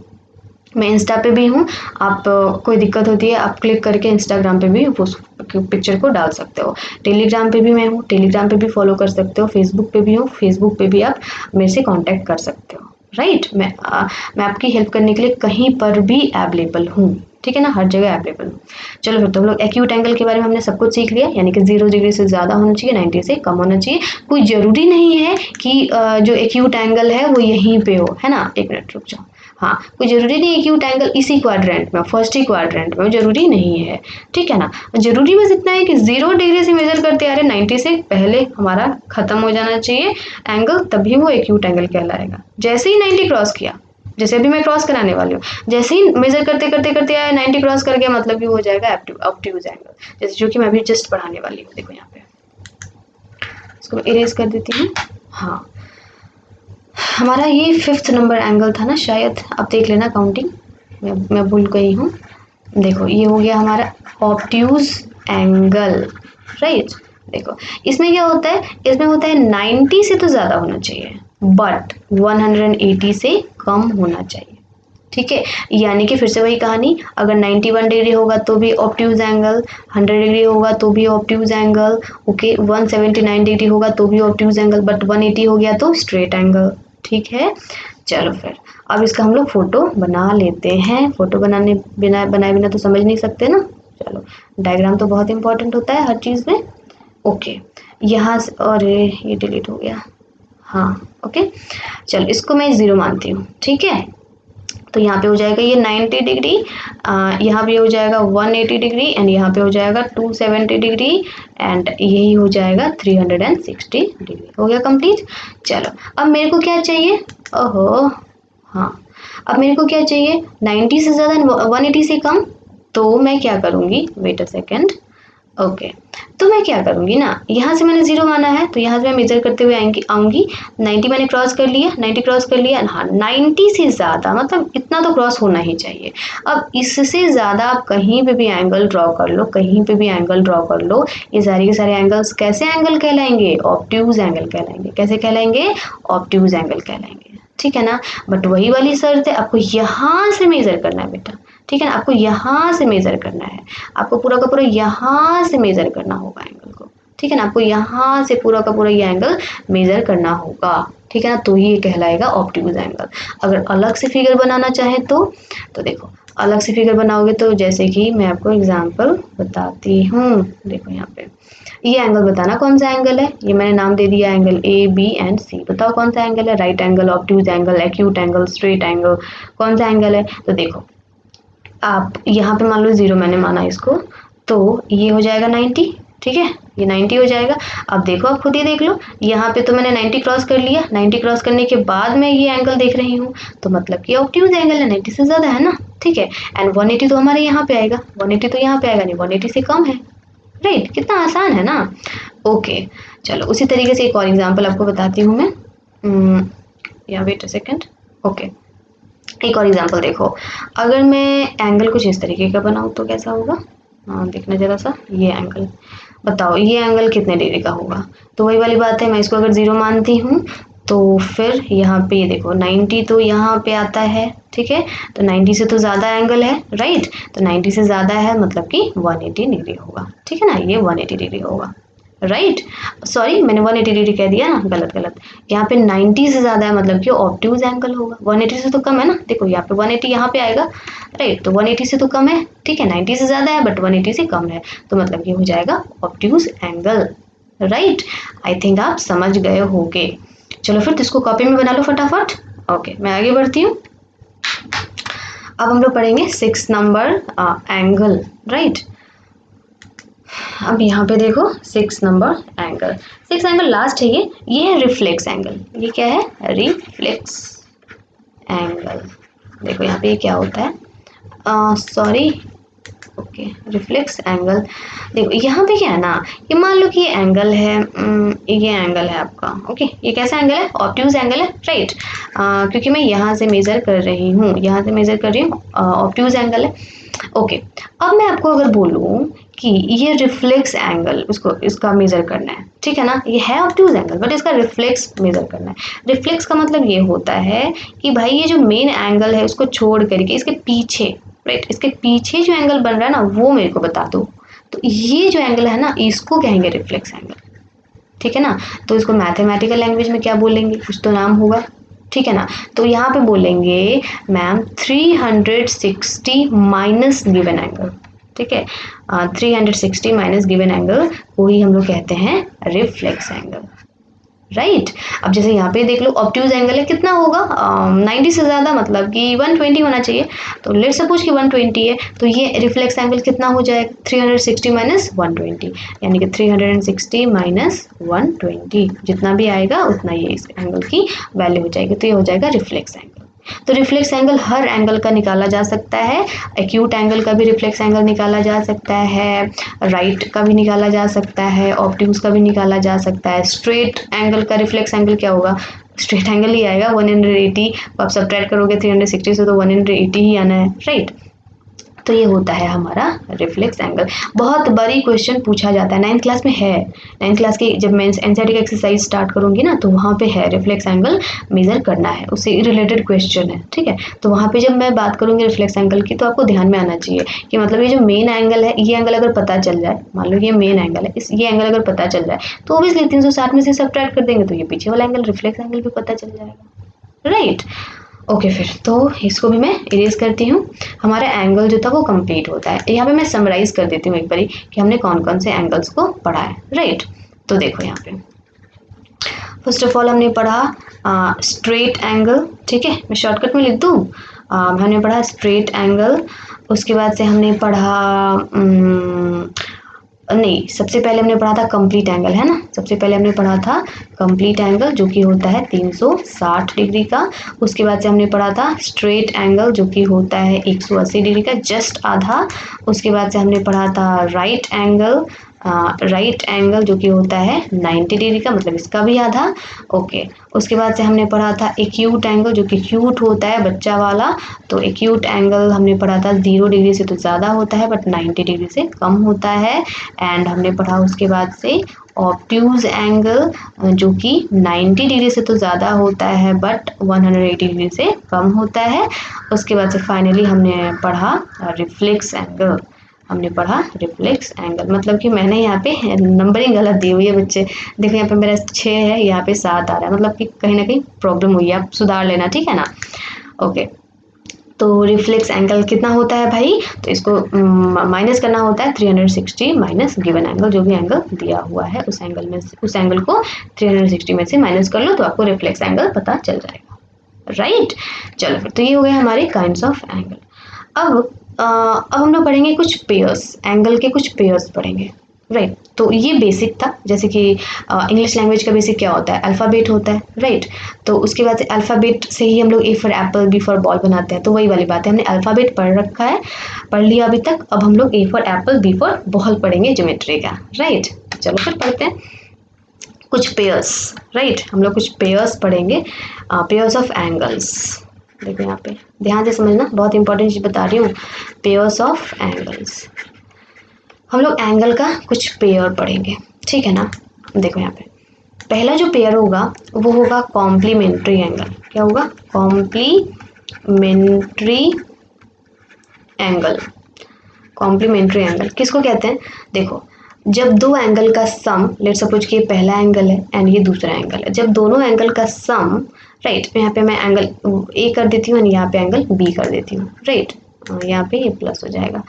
S1: मैं इंस्टा पे भी हूँ, आप कोई दिक्कत होती है आप क्लिक करके इंस्टाग्राम पे भी उस पिक्चर को डाल सकते हो। टेलीग्राम पे भी मैं हूँ, टेलीग्राम पे भी फॉलो कर सकते हो। फेसबुक पे भी हूँ, फेसबुक पे भी आप मेरे से कांटेक्ट कर सकते हो, राइट। मैं आपकी हेल्प करने के लिए कहीं पर भी अवेलेबल हूँ, ठीक है ना, हर जगह अवेलेबल हूँ। चलो फिर तो हम लोग एक्यूट एंगल के बारे में हमने सब कुछ सीख लिया, यानी कि 0 डिग्री से ज़्यादा होना चाहिए, 90 से कम होना चाहिए। कोई ज़रूरी नहीं है कि जो एक्यूट एंगल है वो यहीं पे हो, है ना। एक मिनट रुक जाओ, हाँ, कोई ज़रूरी नहीं है एक्यूट एंगल इसी क्वाड्रेंट में, फर्स्ट ही क्वाड्रेंट में, ज़रूरी नहीं है, ठीक है ना। ज़रूरी बस इतना है कि 0 डिग्री से मेजर करते आ रहे, 90 से पहले हमारा खत्म हो जाना चाहिए एंगल, तभी वो एक्यूट एंगल कहलाएगा। जैसे ही 90 क्रॉस किया, जैसे अभी मैं क्रॉस कराने वाली हूँ, जैसे ही मेजर करते करते करते आया 90 क्रॉस कर गया, मतलब कि वो हो जाएगा ऑब्ट्यूज एंगल, जैसे जो कि मैं अभी जस्ट पढ़ाने वाली हूँ। देखो यहाँ पे इसको इरेज कर देती हूँ। हाँ, हमारा ये 5th नंबर एंगल था ना शायद, आप देख लेना काउंटिंग, मैं भूल गई हूँ। देखो ये हो गया हमारा ऑब्ट्यूज एंगल, राइट। देखो इसमें क्या होता है, इसमें होता है 90 से तो ज़्यादा होना चाहिए बट 180 से कम होना चाहिए, ठीक है। यानी कि फिर से वही कहानी, अगर 91 डिग्री होगा तो भी ऑब्ट्यूज एंगल, 100 डिग्री होगा तो भी ऑब्ट्यूज एंगल, ओके, 179 डिग्री होगा तो भी ऑब्ट्यूज एंगल, बट 180 हो गया तो स्ट्रेट एंगल, ठीक है। चलो फिर अब इसका हम लोग फोटो बना लेते हैं। फोटो बनाए बिना तो समझ नहीं सकते ना। चलो, डायग्राम तो बहुत इंपॉर्टेंट होता है हर चीज़ में, ओके। यहाँ से, अरे ये डिलीट हो गया, हाँ ओके। चलो इसको मैं 0 मानती हूँ, ठीक है। तो यहाँ पे हो जाएगा ये 90 डिग्री, यहाँ पे हो जाएगा 180 डिग्री एंड यहाँ पे हो जाएगा 270 डिग्री एंड यही हो जाएगा 360 डिग्री। हो गया कंप्लीट। चलो अब मेरे को क्या चाहिए, ओहो हाँ, अब मेरे को क्या चाहिए, 90 से ज़्यादा 180 से कम। तो मैं क्या करूँगी, वेट अ सेकेंड, ओके। तो मैं क्या करूँगी ना, यहाँ से मैंने 0 माना है तो यहाँ से मैं मेजर करते हुए आऊँगी। 90 मैंने क्रॉस कर लिया, 90 क्रॉस कर लिया, हाँ 90 से ज़्यादा मतलब इतना तो क्रॉस होना ही चाहिए। अब इससे ज़्यादा आप कहीं पे भी एंगल ड्रॉ कर लो, कहीं पे भी एंगल ड्रॉ कर लो, ये सारे के सारे एंगल्स कैसे एंगल कहलाएंगे, ऑब्ट्यूज एंगल कहलाएंगे। कैसे कहलाएंगे, ऑब्ट्यूज एंगल कहलाएंगे, ठीक है ना। बट वही वाली शर्त है, आपको यहाँ से मेजर करना है बेटा, ठीक है ना। आपको यहाँ से मेजर करना है, आपको पूरा का पूरा यहाँ से मेजर करना होगा एंगल को, ठीक है ना। आपको यहाँ से पूरा का पूरा ये एंगल मेजर करना होगा, ठीक है ना, तो ही ये कहलाएगा ऑब्ट्यूज एंगल। अगर अलग से फिगर बनाना चाहे तो देखो अलग से फिगर बनाओगे तो जैसे कि मैं आपको एग्जांपल बताती हूँ। देखो यहाँ पे ये एंगल बताना कौन सा एंगल है, ये मैंने नाम दे दिया एंगल ए बी एंड सी। बताओ कौन सा एंगल है, right angle, obtuse angle, acute angle, straight angle, कौन सा एंगल है। तो देखो आप यहाँ पे मान लो 0 मैंने माना इसको, तो ये हो जाएगा 90, ठीक है, ये 90 हो जाएगा। अब देखो आप खुद ही देख लो, यहाँ पे तो मैंने 90 क्रॉस कर लिया, 90 क्रॉस करने के बाद मैं ये एंगल देख रही हूँ, तो मतलब कि ऑब्ट्यूज एंगल है, 90 से ज़्यादा है ना, ठीक है। एंड 180 तो हमारे यहाँ पे आएगा, 180 तो यहाँ पे आएगा नहीं, 180 से कम है, राइट। कितना आसान है ना, ओके। चलो उसी तरीके से एक और एग्जाम्पल आपको बताती हूँ मैं, या वेट अ सेकेंड, ओके। एक और एग्जांपल देखो, अगर मैं एंगल कुछ इस तरीके का बनाऊँ तो कैसा होगा, हाँ देखना जरा सा, ये एंगल बताओ, ये एंगल कितने डिग्री का होगा। तो वही वाली बात है, मैं इसको अगर 0 मानती हूँ तो फिर यहाँ पे ये देखो 90 तो यहाँ पे आता है, ठीक है। तो 90 से तो ज़्यादा एंगल है, राइट। तो 90 से ज़्यादा है मतलब कि 180 डिग्री होगा, ठीक है ना, ये 180 डिग्री होगा, राइट। सॉरी मैंने 180 डिग्री कह दिया ना, गलत। यहाँ पे 90 से ज़्यादा है मतलब कि ऑब्ट्यूज एंगल होगा, 180 से तो कम है ना। देखो यहाँ पे 180 यहाँ पे आएगा, राइट। तो 180 से तो कम है, ठीक है, 90 से ज़्यादा है बट 180 से कम है, तो मतलब ये हो जाएगा obtuse angle, right. I think आप समझ गए होंगे। चलो फिर इसको कॉपी में बना लो फटाफट, ओके। मैं आगे बढ़ती हूँ। अब हम लोग पढ़ेंगे 6 नंबर एंगल, राइट। अब यहाँ पे देखो 6 नंबर एंगल, 6 एंगल लास्ट है, ये है रिफ्लेक्स एंगल। ये क्या है, रिफ्लेक्स एंगल। देखो यहाँ पे क्या होता है, सॉरी ओके, रिफ्लेक्स एंगल। देखो यहाँ पे क्या है ना, ये मान लो कि ये एंगल है, ये एंगल है आपका। ओके, ये कैसा एंगल है? ऑब्ट्यूज एंगल है, राइट। क्योंकि मैं यहाँ से मेजर कर रही हूँ, यहाँ से मेजर कर रही हूँ, ऑब्ट्यूज एंगल है। ओके, अब मैं आपको अगर बोलूँ कि ये रिफ्लेक्स एंगल, इसको इसका मेजर करना है, ठीक है ना, ये है ऑब्ट्यूज एंगल बट इसका रिफ्लेक्स मेजर करना है। रिफ्लेक्स का मतलब ये होता है कि भाई ये जो मेन एंगल है उसको छोड़ करके इसके पीछे, राइट, इसके पीछे जो एंगल बन रहा है ना वो मेरे को बता दो। तो ये जो एंगल है ना इसको कहेंगे रिफ्लेक्स एंगल, ठीक है ना। तो इसको मैथमेटिकल लैंग्वेज में क्या बोलेंगे, कुछ तो नाम होगा, ठीक है ना। तो यहाँ पे बोलेंगे मैम 360 माइनस गिवन एंगल, ठीक है, 360 माइनस गिवन एंगल को ही हम लोग कहते हैं रिफ्लेक्स एंगल, राइट। अब जैसे यहाँ पे देख लो ऑब्ट्यूज एंगल है, कितना होगा, 90 से ज़्यादा, मतलब कि 120 होना चाहिए। तो लेट सपोज कि 120 है, तो ये रिफ्लेक्स एंगल कितना हो जाएगा, 360 माइनस 120, यानी कि 360 माइनस 120, जितना भी आएगा उतना ये इस एंगल की वैल्यू हो जाएगी। तो ये हो जाएगा रिफ्लेक्स एंगल। तो रिफ्लेक्स एंगल हर एंगल का निकाला जा सकता है, एक्यूट एंगल का भी रिफ्लेक्स एंगल निकाला जा सकता है, राइट का भी निकाला जा सकता है, ऑब्ट्यूज का भी निकाला जा सकता है। स्ट्रेट एंगल का रिफ्लेक्स एंगल क्या होगा, स्ट्रेट एंगल ही आएगा, 180 आप सब्ट्रैक्ट करोगे 360 से तो 180 ही आना है, राइट। तो ये होता है हमारा रिफ्लेक्स एंगल। बहुत बड़ी क्वेश्चन पूछा जाता है, 9th क्लास में है। 9th क्लास की जब मैं एनसीईआरटी का एक्सरसाइज स्टार्ट करूंगी ना तो वहाँ पे है रिफ्लेक्स एंगल मेजर करना है, उससे रिलेटेड क्वेश्चन है, ठीक है। तो वहाँ पे जब मैं बात करूंगी रिफ्लेक्स एंगल की तो आपको ध्यान में आना चाहिए कि मतलब ये जो मेन एंगल है, ये एंगल अगर पता चल जाए, मान लो ये मेन एंगल है, ये एंगल अगर पता चल जाए तो ऑब्वियसली 360 में से सब्ट्रैक्ट कर देंगे तो ये पीछे वाला एंगल रिफ्लेक्स एंगल भी पता चल जाएगा, राइट। ओके, फिर तो इसको भी मैं इरेज करती हूँ। हमारा एंगल जो था वो कंप्लीट होता है। यहाँ पे मैं समराइज कर देती हूँ एक बारी कि हमने कौन कौन से एंगल्स को पढ़ा है, राइट। तो देखो यहाँ पे फर्स्ट ऑफ ऑल हमने पढ़ा स्ट्रेट एंगल, ठीक है, मैं शॉर्टकट में लिख दूँ। हमने पढ़ा स्ट्रेट एंगल, उसके बाद से हमने पढ़ा नहीं, सबसे पहले हमने पढ़ा था कंप्लीट एंगल, है ना। सबसे पहले हमने पढ़ा था कंप्लीट एंगल जो कि होता है 360 डिग्री का। उसके बाद से हमने पढ़ा था स्ट्रेट एंगल जो कि होता है 180 डिग्री का, जस्ट आधा। उसके बाद से हमने पढ़ा था राइट एंगल जो कि होता है 90 डिग्री का, मतलब इसका भी आधा। ओके, उसके बाद से हमने पढ़ा था एक्यूट एंगल जो कि क्यूट होता है बच्चा वाला। तो एक्यूट एंगल हमने पढ़ा था 0 डिग्री से तो ज़्यादा होता है बट 90 डिग्री से कम होता है। एंड हमने पढ़ा उसके बाद से ऑब्ट्यूज एंगल जो कि 90 डिग्री से तो ज़्यादा होता है बट 180 डिग्री से कम होता है। उसके बाद से फाइनली हमने पढ़ा रिफ्लेक्स एंगल, हमने पढ़ा रिफ्लेक्स एंगल। मतलब कि मैंने यहाँ पे नंबरिंग गलत दी हुई है बच्चे, देखो यहाँ पे मेरा 6 है, यहाँ पे 7 आ रहा है, मतलब कि कहीं ना कहीं प्रॉब्लम हुई है, आप सुधार लेना, ठीक है ना। ओके, तो रिफ्लेक्स एंगल कितना होता है भाई, तो इसको माइनस करना होता है 360 माइनस गिवन एंगल, जो भी एंगल दिया हुआ है उस एंगल में उस एंगल को 360 में से माइनस कर लो तो आपको रिफ्लेक्स एंगल पता चल जाएगा, राइट। चलो फिर, तो ये हो गए हमारे काइंड्स ऑफ एंगल। अब हम लोग पढ़ेंगे कुछ पेयर्स, एंगल के कुछ पेयर्स पढ़ेंगे, राइट। तो ये बेसिक था, जैसे कि इंग्लिश लैंग्वेज का बेसिक क्या होता है, अल्फ़ाबेट होता है, राइट। तो उसके बाद से अल्फ़ाबेट से ही हम लोग A for apple, B for ball बनाते हैं, तो वही वाली बात है, हमने अल्फ़ाबेट पढ़ रखा है, पढ़ लिया अभी तक। अब हम लोग A for apple, B for ball पढ़ेंगे ज्योमेट्री का, राइट। चलो फिर पढ़ते हैं कुछ पेयर्स, राइट। हम लोग कुछ पेयर्स पढ़ेंगे, पेयर्स ऑफ एंगल्स। देखो यहाँ पे ध्यान से समझना, बहुत इंपॉर्टेंट चीज़ बता रही हूँ, पेयर्स ऑफ एंगल्स। हम लोग एंगल का कुछ पेयर पढ़ेंगे, ठीक है ना। देखो यहाँ पे पहला जो पेयर होगा वो होगा कॉम्प्लीमेंट्री एंगल। क्या होगा, कॉम्प्लीमेंट्री एंगल। कॉम्प्लीमेंट्री एंगल किसको कहते हैं, देखो जब दो एंगल का सम, लेट सपोज कि ये पहला एंगल है एंड ये दूसरा एंगल है, जब दोनों एंगल का सम, राइट, यहाँ पे मैं एंगल ए कर देती हूँ, यहाँ पे एंगल बी कर देती हूँ, राइट, यहाँ पे ये प्लस हो जाएगा।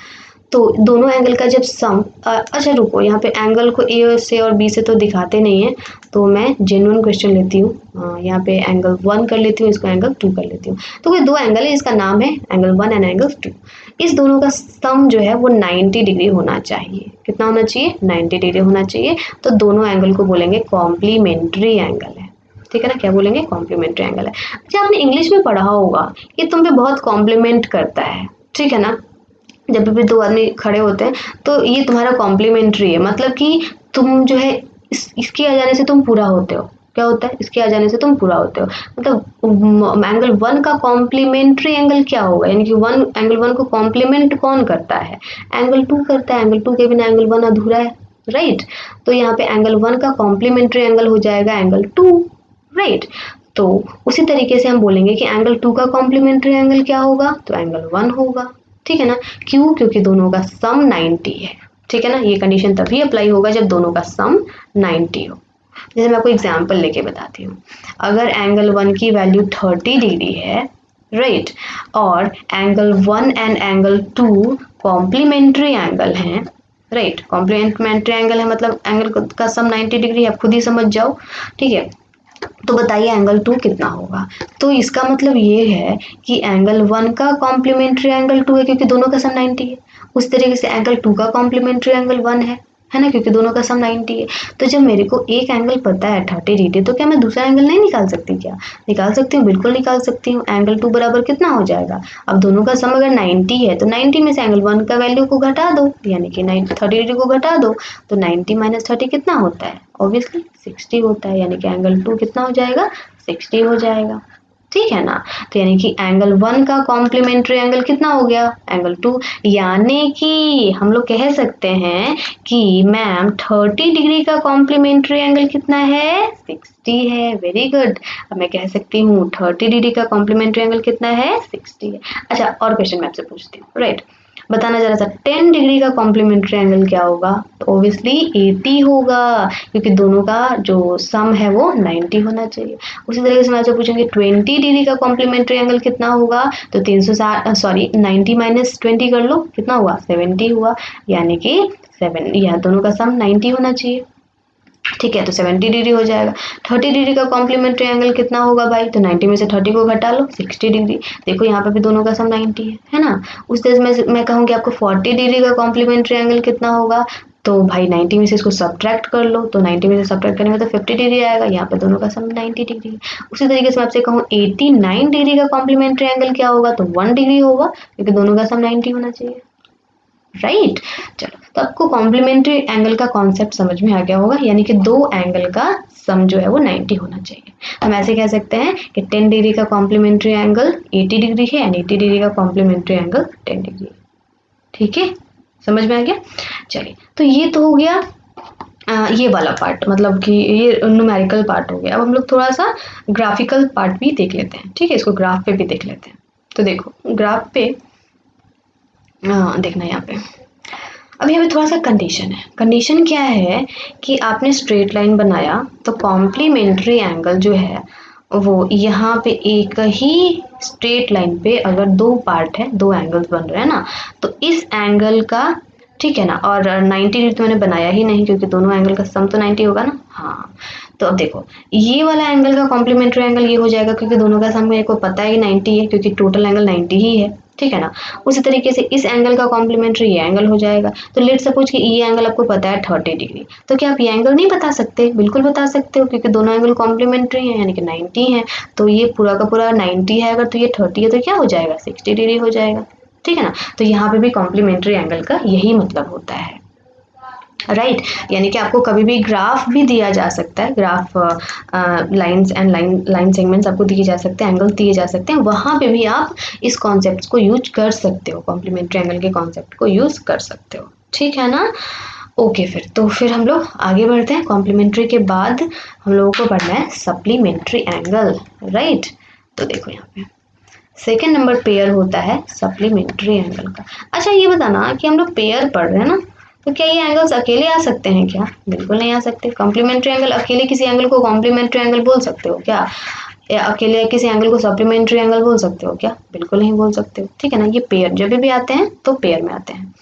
S1: तो दोनों एंगल का जब सम, अच्छा रुको, यहाँ पे एंगल को ए से और बी से तो दिखाते नहीं है, तो मैं जेन्युइन क्वेश्चन लेती हूँ, यहाँ पे एंगल 1 कर लेती हूँ, इसको एंगल 2 कर लेती हूँ। तो कोई दो एंगल है, इसका नाम है एंगल 1 एंड एंगल 2। इस दोनों का सम जो है वो 90 डिग्री होना चाहिए। कितना होना चाहिए, 90 डिग्री होना चाहिए। तो दोनों एंगल को बोलेंगे कॉम्प्लीमेंट्री एंगल है, ठीक है ना। क्या बोलेंगे, कॉम्प्लीमेंट्री एंगल है। अच्छा, आपने इंग्लिश में पढ़ा होगा कि तुम पे बहुत कॉम्प्लीमेंट करता है, ठीक है ना। जब भी दो आदमी खड़े होते हैं तो ये तुम्हारा कॉम्प्लीमेंट्री है, मतलब कि तुम जो है इसके आ जाने से तुम पूरा होते हो। क्या होता है? इसके आ जाने से तुम पूरा होते हो, मतलब एंगल वन का कॉम्प्लीमेंट्री एंगल क्या होगा, यानी कि वन एंगल वन को कॉम्प्लीमेंट कौन करता है? एंगल टू करता है। एंगल टू के बिना एंगल वन अधूरा है, राइट? तो यहाँ पे एंगल वन का कॉम्प्लीमेंट्री एंगल हो जाएगा एंगल टू, राइट? तो उसी तरीके से हम बोलेंगे कि एंगल टू का कॉम्प्लीमेंट्री एंगल क्या होगा, तो एंगल वन होगा, ठीक है ना? क्यों? क्योंकि दोनों का सम 90 है, ठीक है ना? ये कंडीशन तभी अप्लाई होगा जब दोनों का सम 90 हो। जैसे मैं आपको एग्जांपल लेके बताती हूँ, अगर एंगल वन की वैल्यू 30 डिग्री है, राइट, और angle one and angle two complementary angle हैं, राइट, कॉम्प्लीमेंट्री एंगल है मतलब एंगल का सम 90 डिग्री, आप खुद ही समझ जाओ, ठीक है? तो बताइए एंगल टू कितना होगा? तो इसका मतलब ये है कि एंगल वन का कॉम्प्लीमेंट्री एंगल टू है क्योंकि दोनों का सम 90 है। उस तरीके से एंगल टू का कॉम्प्लीमेंट्री एंगल वन है ना, क्योंकि दोनों का सम 90 है। तो जब मेरे को एक एंगल पता है 30 डिग्री, तो क्या मैं दूसरा एंगल नहीं निकाल सकती? क्या निकाल सकती हूँ? बिल्कुल निकाल सकती हूँ। एंगल टू बराबर कितना हो जाएगा? अब दोनों का सम अगर 90 है तो 90 में से एंगल वन का वैल्यू को घटा दो, यानी कि 30 डिग्री को घटा दो, तो 90 माइनस 30 कितना होता है? ऑब्वियसली 60 होता है, यानी कि एंगल टू कितना हो जाएगा? 60 हो जाएगा, ठीक है ना? तो यानी कि एंगल वन का कॉम्प्लीमेंट्री एंगल कितना हो गया? Angle two. यानी कि हम लोग कह सकते हैं कि मैम 30 डिग्री का कॉम्प्लीमेंट्री एंगल कितना है? 60 है। Very good. अब मैं कह सकती हूँ 30 डिग्री का कॉम्प्लीमेंट्री एंगल कितना है? 60 है। अच्छा, और क्वेश्चन मैं आपसे पूछती हूँ, राइट, बताना जरा सा, 10 डिग्री का कॉम्प्लीमेंट्री एंगल क्या होगा? तो ऑब्वियसली 80 होगा, क्योंकि दोनों का जो सम है वो 90 होना चाहिए। उसी तरीके से मैं आपसे पूछूंगी 20 डिग्री का कॉम्प्लीमेंट्री एंगल कितना होगा? तो 90 माइनस 20 कर लो, कितना हुआ? 70 हुआ, यानी कि 7, यह दोनों का सम 90 होना चाहिए, ठीक है? तो 70 डिग्री हो जाएगा। 30 डिग्री का कॉम्प्लीमेंट्री एंगल कितना होगा भाई? तो 90 में से 30 को घटा लो, 60 डिग्री। देखो यहाँ पे भी दोनों का सम 90 है ना? उस तरह से मैं कहूँगी आपको 40 डिग्री का कॉम्प्लीमेंट्री एंगल कितना होगा? तो भाई 90 में से इसको सब्ट्रैक्ट कर लो, तो 90 में से सब्ट्रैक्ट करने में तो 50 डिग्री आएगा। यहाँ पे दोनों का सम 90 डिग्री। उसी तरीके से मैं आपसे कहूँ 89 डिग्री का कॉम्प्लीमेंट्री एंगल क्या होगा? तो 1 डिग्री होगा, क्योंकि दोनों का सम 90 होना चाहिए, राइट? चलो, तो आपको कॉम्प्लीमेंट्री एंगल का कॉन्सेप्ट समझ में आ गया होगा, यानी कि दो एंगल का सम जो है वो 90 होना चाहिए। हम ऐसे कह सकते हैं कि 10 डिग्री का कॉम्प्लीमेंट्री एंगल 80 डिग्री है एंड 80 डिग्री का कॉम्प्लीमेंट्री एंगल 10 डिग्री है, ठीक है? समझ में आ गया? चलिए, तो ये तो हो गया ये वाला पार्ट, मतलब कि ये न्यूमेरिकल पार्ट हो गया। अब हम लोग थोड़ा सा ग्राफिकल पार्ट भी देख लेते हैं, ठीक है? इसको ग्राफ पे भी देख लेते हैं। तो देखो ग्राफ पे देखना यहाँ पे, अब यहाँ पे थोड़ा सा कंडीशन है। कंडीशन क्या है कि आपने स्ट्रेट लाइन बनाया तो कॉम्प्लीमेंट्री एंगल जो है वो यहाँ पे एक ही स्ट्रेट लाइन पे अगर दो पार्ट है, दो एंगल्स बन रहे हैं ना, तो इस एंगल का, ठीक है ना, और 90 डिग्री तो मैंने बनाया ही नहीं क्योंकि दोनों एंगल का सम तो 90 होगा ना। हाँ, तो अब देखो ये वाला एंगल का कॉम्प्लीमेंट्री एंगल ये हो जाएगा क्योंकि दोनों का सम मेरे को पता है कि 90 है, क्योंकि टोटल एंगल 90 ही है, ठीक है ना? उसी तरीके से इस एंगल का कॉम्प्लीमेंट्री ये एंगल हो जाएगा। तो लेट सपोज कि ये एंगल आपको पता है 30 डिग्री, तो क्या आप ये एंगल नहीं बता सकते? बिल्कुल बता सकते हो, क्योंकि दोनों एंगल कॉम्प्लीमेंट्री हैं, यानी कि 90 है। तो ये पूरा का पूरा 90 है, अगर तो ये 30 है तो क्या हो जाएगा? 60 डिग्री हो जाएगा, ठीक है ना? तो यहाँ पे भी कॉम्प्लीमेंट्री एंगल का यही मतलब होता है, राइट? यानी कि आपको कभी भी ग्राफ भी दिया जा सकता है, graph lines and line segments आपको दिए जा सकते हैं, एंगल दिए जा सकते हैं, वहाँ पे भी आप इस कॉन्सेप्ट को यूज कर सकते हो, कॉम्प्लीमेंट्री एंगल के कॉन्सेप्ट को यूज कर सकते हो, ठीक है ना? ओके, फिर हम लोग आगे बढ़ते हैं। कॉम्प्लीमेंट्री के बाद हम लोगों को पढ़ना है सप्लीमेंट्री एंगल, राइट? तो देखो यहाँ पे सेकेंड नंबर पेयर होता है सप्लीमेंट्री एंगल का। अच्छा, ये बताना कि हम लोग पेयर पढ़ रहे हैं ना, तो क्या ये एंगल्स अकेले आ सकते हैं क्या? बिल्कुल नहीं आ सकते। कॉम्प्लीमेंट्री एंगल अकेले किसी एंगल को कॉम्प्लीमेंट्री एंगल बोल सकते हो क्या? या अकेले किसी एंगल को सप्लीमेंट्री एंगल बोल सकते हो क्या? बिल्कुल नहीं बोल सकते हो, ठीक है ना? ये पेयर जब भी आते हैं तो पेयर में आते हैं।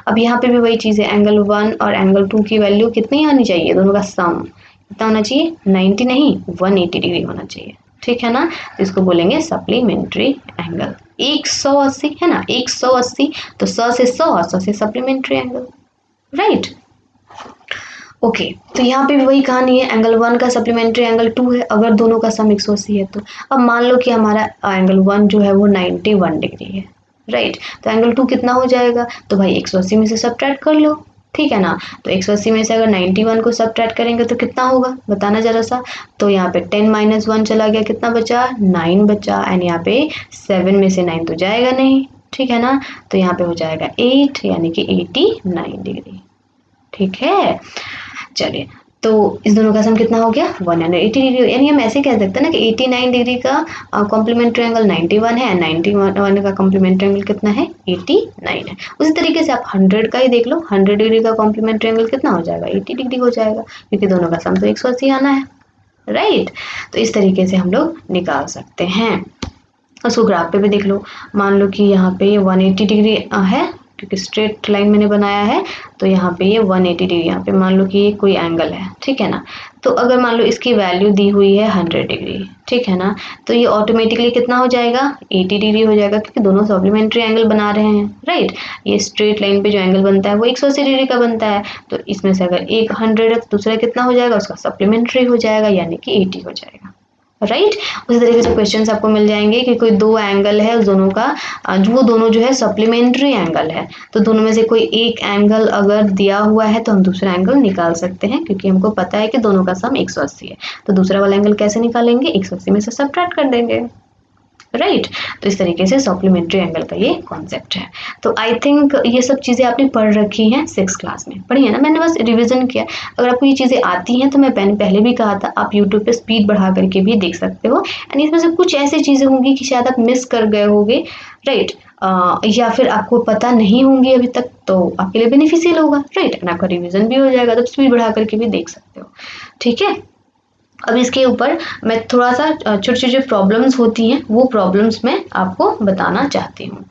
S1: अब यहाँ पे भी वही चीज़ है, एंगल 1 और एंगल 2 की वैल्यू कितनी आनी चाहिए? दोनों का सम कितना होना चाहिए? 90 नहीं, 180 डिग्री होना चाहिए, ठीक है ना? तो इसको बोलेंगे सप्लीमेंट्री एंगल। 180 है ना, 180, तो 100 से 100 से सप्लीमेंट्री एंगल, राइट? ओके, तो यहाँ पे भी वही कहानी है, एंगल 1 का सप्लीमेंट्री एंगल 2 है, अगर दोनों का सम 180 है तो। अब मान लो कि हमारा एंगल 1 जो है वो 91 डिग्री है, राइट। तो एंगल 2 कितना हो जाएगा, तो भाई 180 में से सब्ट्रैक्ट कर लो, ठीक है ना। तो 180 में से अगर 91 को सब्ट्रैक्ट करेंगे तो कितना होगा बताना जरा सा। तो यहाँ पे 10 - 1 चला गया, कितना बचा 9 बचा, एंड यहाँ पे 7 में से 9 तो जाएगा नहीं, ठीक है ना। तो यहाँ पे हो जाएगा 8 यानी कि 89 डिग्री, ठीक है। चलिए, तो इस दोनों का सम कितना हो गया 180 डिग्री, यानी हम ऐसे कह सकते हैं ना कि 89 डिग्री का कॉम्प्लीमेंट्री एंगल 91 है, 91 का कॉम्प्लीमेंट्री एंगल कितना है 89 है। उसी तरीके से आप 100 का ही देख लो, 100 डिग्री का कॉम्प्लीमेंट्री एंगल कितना हो जाएगा 80 डिग्री हो जाएगा, क्योंकि दोनों का सम तो 180 आना है, राइट। तो इस तरीके से हम लोग निकाल सकते हैं। उसको ग्राफ पे भी देख लो, मान लो कि यहाँ पे 180 डिग्री है, क्योंकि स्ट्रेट लाइन मैंने बनाया है, तो यहाँ पे ये 180 डिग्री, यहाँ पे मान लो कि ये कोई एंगल है, ठीक है ना। तो अगर मान लो इसकी वैल्यू दी हुई है 100 डिग्री, ठीक है ना, तो ये ऑटोमेटिकली कितना हो जाएगा 80 डिग्री हो जाएगा, क्योंकि दोनों सप्लीमेंट्री एंगल बना रहे हैं, राइट। ये स्ट्रेट लाइन पे जो एंगल बनता है वो 180 डिग्री का बनता है, तो इसमें से अगर एक 100 है तो दूसरा कितना हो जाएगा, उसका सप्लीमेंट्री हो जाएगा, यानी कि 80 हो जाएगा, राइट। उसी तरीके से क्वेश्चंस आपको मिल जाएंगे कि कोई दो एंगल है, उस दोनों का वो दोनों जो है सप्लीमेंट्री एंगल है, तो दोनों में से कोई एक एंगल अगर दिया हुआ है तो हम दूसरा एंगल निकाल सकते हैं, क्योंकि हमको पता है कि दोनों का सम 180 है। तो दूसरा वाला एंगल कैसे निकालेंगे, 180 में से सब्ट्रैक्ट कर देंगे, राइट। तो इस तरीके से सप्लीमेंट्री एंगल का ये कॉन्सेप्ट है। तो आई थिंक ये सब चीज़ें आपने पढ़ रखी हैं 6th क्लास में, पढ़ी है ना, मैंने बस रिवीजन किया। अगर आपको ये चीज़ें आती हैं तो मैं पहले भी कहा था, आप यूट्यूब पे स्पीड बढ़ा करके भी देख सकते हो, एंड इसमें से कुछ ऐसी चीज़ें होंगी कि शायद आप मिस कर गए होंगे, राइट, या फिर आपको पता नहीं होंगी अभी तक, तो आपके लिए बेनिफिशियल होगा, राइट, एंड आपका रिविजन भी हो जाएगा, तो स्पीड बढ़ा करके भी देख सकते हो, ठीक है। अब इसके ऊपर मैं थोड़ा सा छोटे छोटे प्रॉब्लम्स होती हैं वो प्रॉब्लम्स मैं आपको बताना चाहती हूँ।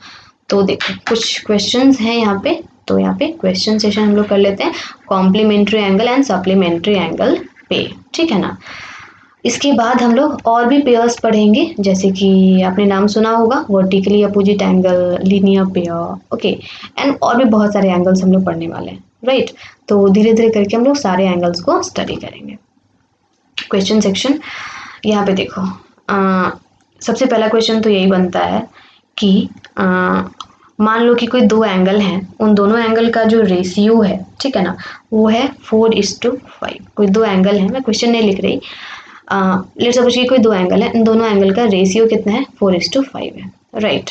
S1: तो देखो कुछ क्वेश्चंस हैं यहाँ पे, तो यहाँ पे क्वेश्चन सेशन हम लोग कर लेते हैं complementary angle and supplementary angle पे, ठीक है ना। इसके बाद हम लोग और भी पेयर्स पढ़ेंगे, जैसे कि आपने नाम सुना होगा vertically opposite angle, linear pair, okay, and और भी बहुत सारे एंगल्स हम लोग पढ़ने वाले हैं, राइट। तो धीरे धीरे करके हम लोग सारे एंगल्स को स्टडी करेंगे। क्वेश्चन सेक्शन यहाँ पे देखो, सबसे पहला क्वेश्चन तो यही बनता है कि मान लो कि कोई दो एंगल हैं, उन दोनों एंगल का जो रेशियो है, ठीक है ना, वो है 4:5। कोई दो एंगल है, मैं क्वेश्चन नहीं लिख रही, लेट्स सपोज कि कोई दो एंगल है, इन दोनों एंगल का रेशियो कितना है 4:5 है, राइट।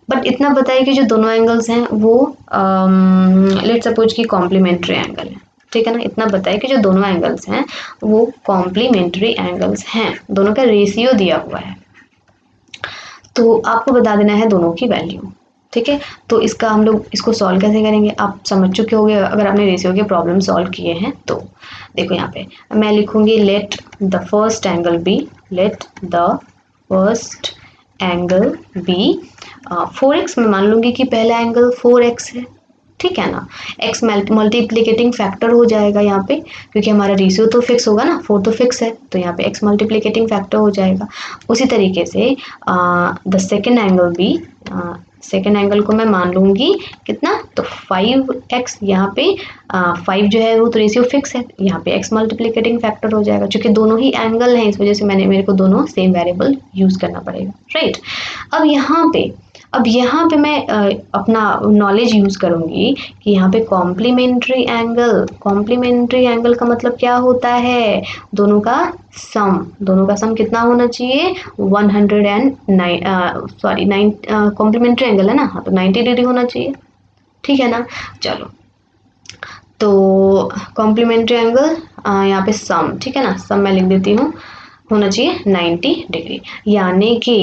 S1: बट इतना बताइए कि जो दोनों एंगल्स हैं वो लेट्स सपोज कि कॉम्प्लीमेंट्री एंगल है, ठीक है ना, इतना बताइए कि जो दोनों एंगल्स हैं वो कॉम्प्लीमेंट्री एंगल्स हैं, दोनों का रेशियो दिया हुआ है, तो आपको बता देना है दोनों की वैल्यू, ठीक है। तो इसका हम लोग इसको सॉल्व कैसे करेंगे आप समझ चुके होंगे अगर आपने रेशियो के प्रॉब्लम सॉल्व किए हैं तो। देखो यहाँ पे मैं लिखूंगी let the first angle be, let the first angle be 4x, मैं मान लूंगी कि पहला एंगल 4x है, ठीक है ना। x मल्टीप्लिकेटिंग फैक्टर हो जाएगा यहाँ पे, क्योंकि हमारा रेशियो तो फिक्स होगा ना, 4 तो फिक्स है, तो यहाँ पे x मल्टीप्लिकेटिंग फैक्टर हो जाएगा। उसी तरीके से द सेकेंड एंगल भी, सेकेंड एंगल को मैं मान लूंगी कितना, तो 5x, यहाँ पे 5 जो है वो तो रेशियो फिक्स है, यहाँ पे x मल्टीप्लिकेटिंग फैक्टर हो जाएगा, क्योंकि दोनों ही एंगल हैं, इस वजह से मेरे को दोनों सेम वेरिएबल यूज करना पड़ेगा, राइट। अब यहाँ पे मैं अपना नॉलेज यूज़ करूँगी कि यहाँ पे कॉम्प्लीमेंट्री एंगल का मतलब क्या होता है, दोनों का सम कितना होना चाहिए 109, सॉरी 9, कॉम्प्लीमेंट्री एंगल है ना, हाँ, तो 90 डिग्री होना चाहिए, ठीक है ना। चलो, तो कॉम्प्लीमेंट्री एंगल यहाँ पे सम, ठीक है ना, सम मैं लिख देती हूँ, होना चाहिए 90 डिग्री, यानी कि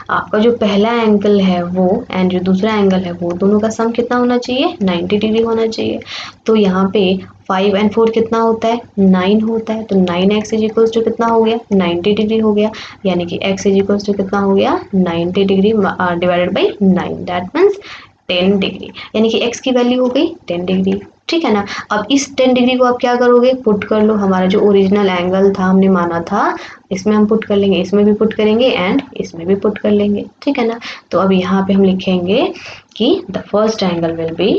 S1: आपका जो पहला एंगल है वो एंड जो दूसरा एंगल है वो दोनों का सम कितना होना चाहिए 90 डिग्री होना चाहिए। तो यहाँ पे 5 और 4 कितना होता है 9 होता है, तो 9x इजिकल्स टू कितना हो गया 90 डिग्री हो गया, यानी कि x इजिकल्स टू कितना हो गया 90 degree divided by 9, that means 10 degree, यानी कि x की वैल्यू हो गई 10 डिग्री, ठीक है ना। अब इस 10 डिग्री को आप क्या करोगे, पुट कर लो, हमारा जो ओरिजिनल एंगल था हमने माना था इसमें हम पुट कर लेंगे, इसमें भी पुट करेंगे एंड इसमें भी पुट कर लेंगे, ठीक है ना। तो अब यहाँ पे हम लिखेंगे कि the first angle will B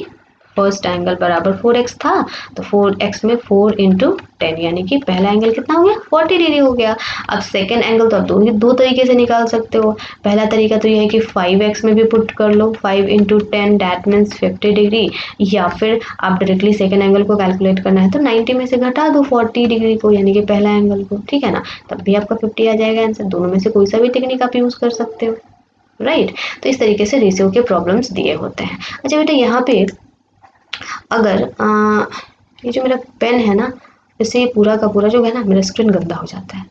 S1: first angle बराबर 4x था, तो 4x में 4 इंटू 10 यानी कि पहला एंगल कितना हो गया 40 डिग्री हो गया। अब सेकेंड एंगल तो आप दो तरीके से निकाल सकते हो। पहला तरीका तो यह है कि 5x में भी पुट कर लो, 5 इंटू 10 दैट मीन्स 50 डिग्री, या फिर आप डायरेक्टली सेकेंड एंगल को कैलकुलेट करना है तो 90 में से घटा दो 40 डिग्री को यानी कि पहला एंगल को, ठीक है ना, तब भी आपका 50 आ जाएगा आंसर। दोनों में से कोई सा भी टेक्निक आप यूज कर सकते हो, राइट। तो इस तरीके से रेशियो के प्रॉब्लम्स दिए होते हैं। अच्छा बेटा यहाँ पे अगर ये जो मेरा पेन है ना, इससे ये पूरा का पूरा जो है ना मेरा स्क्रीन गंदा हो जाता है।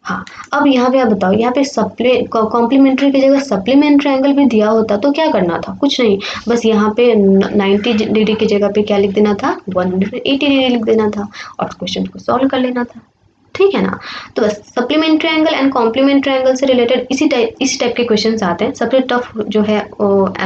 S1: हाँ, अब यहाँ पे आप बताओ, यहाँ पे कॉम्प्लीमेंट्री की जगह सप्लीमेंट्री एंगल भी दिया होता तो क्या करना था, कुछ नहीं, बस यहाँ पे 90 डिग्री की जगह पे क्या लिख देना था 180 डिग्री लिख देना था और क्वेश्चन को सॉल्व कर लेना था, ठीक है ना। तो बस supplementary angle and complementary angle से रिलेटेड इस टाइप के क्वेश्चंस आते हैं। सबसे टफ जो है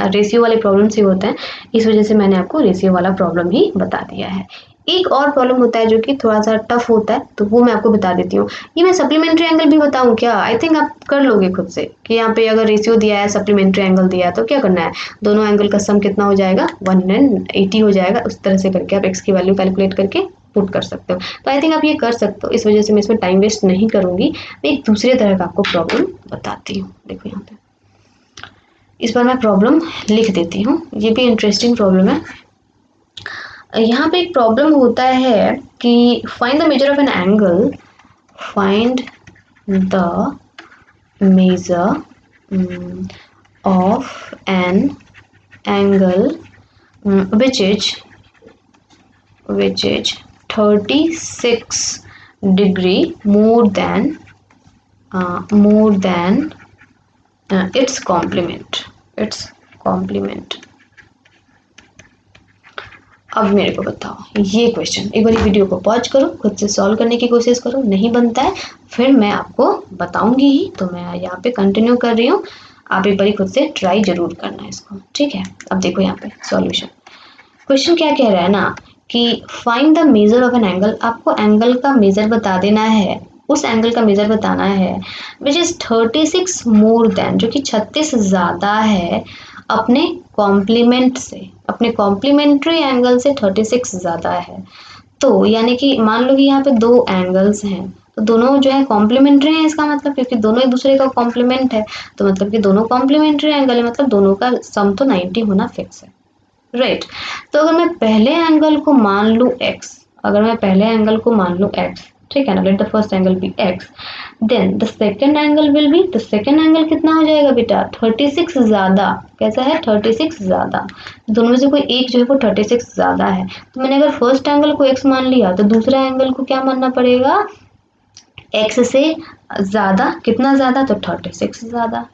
S1: रेशियो वाले प्रॉब्लम्स ही होते हैं, इस वजह से मैंने आपको रेशियो वाला प्रॉब्लम ही बता दिया है। एक और प्रॉब्लम होता है जो कि थोड़ा सा टफ होता है, तो वो मैं आपको बता देती हूँ। ये मैं सप्लीमेंट्री एंगल भी बताऊँ क्या, आई थिंक आप कर लोगे खुद से कि यहाँ पे अगर रेशियो दिया है सप्लीमेंट्री एंगल दिया है तो क्या करना है, दोनों एंगल का सम कितना हो जाएगा 180 हो जाएगा। उस तरह से करके आप एक्स की वैल्यू कैलकुलेट करके पुट कर सकते हो। तो आई थिंक आप ये कर सकते हो, इस वजह से मैं इसमें टाइम वेस्ट नहीं करूंगी। मैं एक दूसरे तरह का आपको प्रॉब्लम बताती हूँ। देखो यहाँ पे इस बार मैं प्रॉब्लम लिख देती हूँ, ये भी इंटरेस्टिंग प्रॉब्लम है। यहाँ पे एक प्रॉब्लम होता है कि find the measure of an angle, find the measure of an angle which is 36 degree more than its complement. अब मेरे को बताओ ये क्वेश्चन, एक बार वीडियो को पॉज करो, खुद से सॉल्व करने की कोशिश करो, नहीं बनता है फिर मैं आपको बताऊंगी ही, तो मैं यहाँ पे कंटिन्यू कर रही हूँ, आप एक बार खुद से ट्राई जरूर करना है इसको, ठीक है। अब देखो यहाँ पे सॉल्यूशन, क्वेश्चन क्या कह रहा है ना कि find the measure of an angle, आपको एंगल का मेजर बता देना है, उस एंगल का मेजर बताना है विच इज 36 मोर देन, जो कि 36 ज्यादा है अपने कॉम्प्लीमेंट से, अपने कॉम्प्लीमेंट्री एंगल से 36 ज्यादा है। तो यानी कि मान लो कि यहाँ पे दो एंगल्स हैं, तो दोनों जो है कॉम्प्लीमेंट्री हैं, इसका मतलब क्योंकि दोनों एक दूसरे का कॉम्प्लीमेंट है, तो मतलब कि दोनों कॉम्प्लीमेंट्री एंगल है, मतलब दोनों का सम तो 90 होना फिक्स है, राइट। तो अगर मैं पहले एंगल को मान लूँ x, अगर मैं पहले एंगल को मान लूँ x, ठीक है ना, let the first angle be x, then the second angle will be, तो सेकंड एंगल कितना हो जाएगा बेटा 36 ज्यादा, कैसा है 36 ज्यादा, दोनों में से कोई एक जो है वो 36 ज्यादा है। तो मैंने अगर फर्स्ट एंगल को x मान लिया तो दूसरा एंगल को क्या मानना पड़ेगा, x से ज्यादा, कितना ज्यादा तो 36 ज्यादा,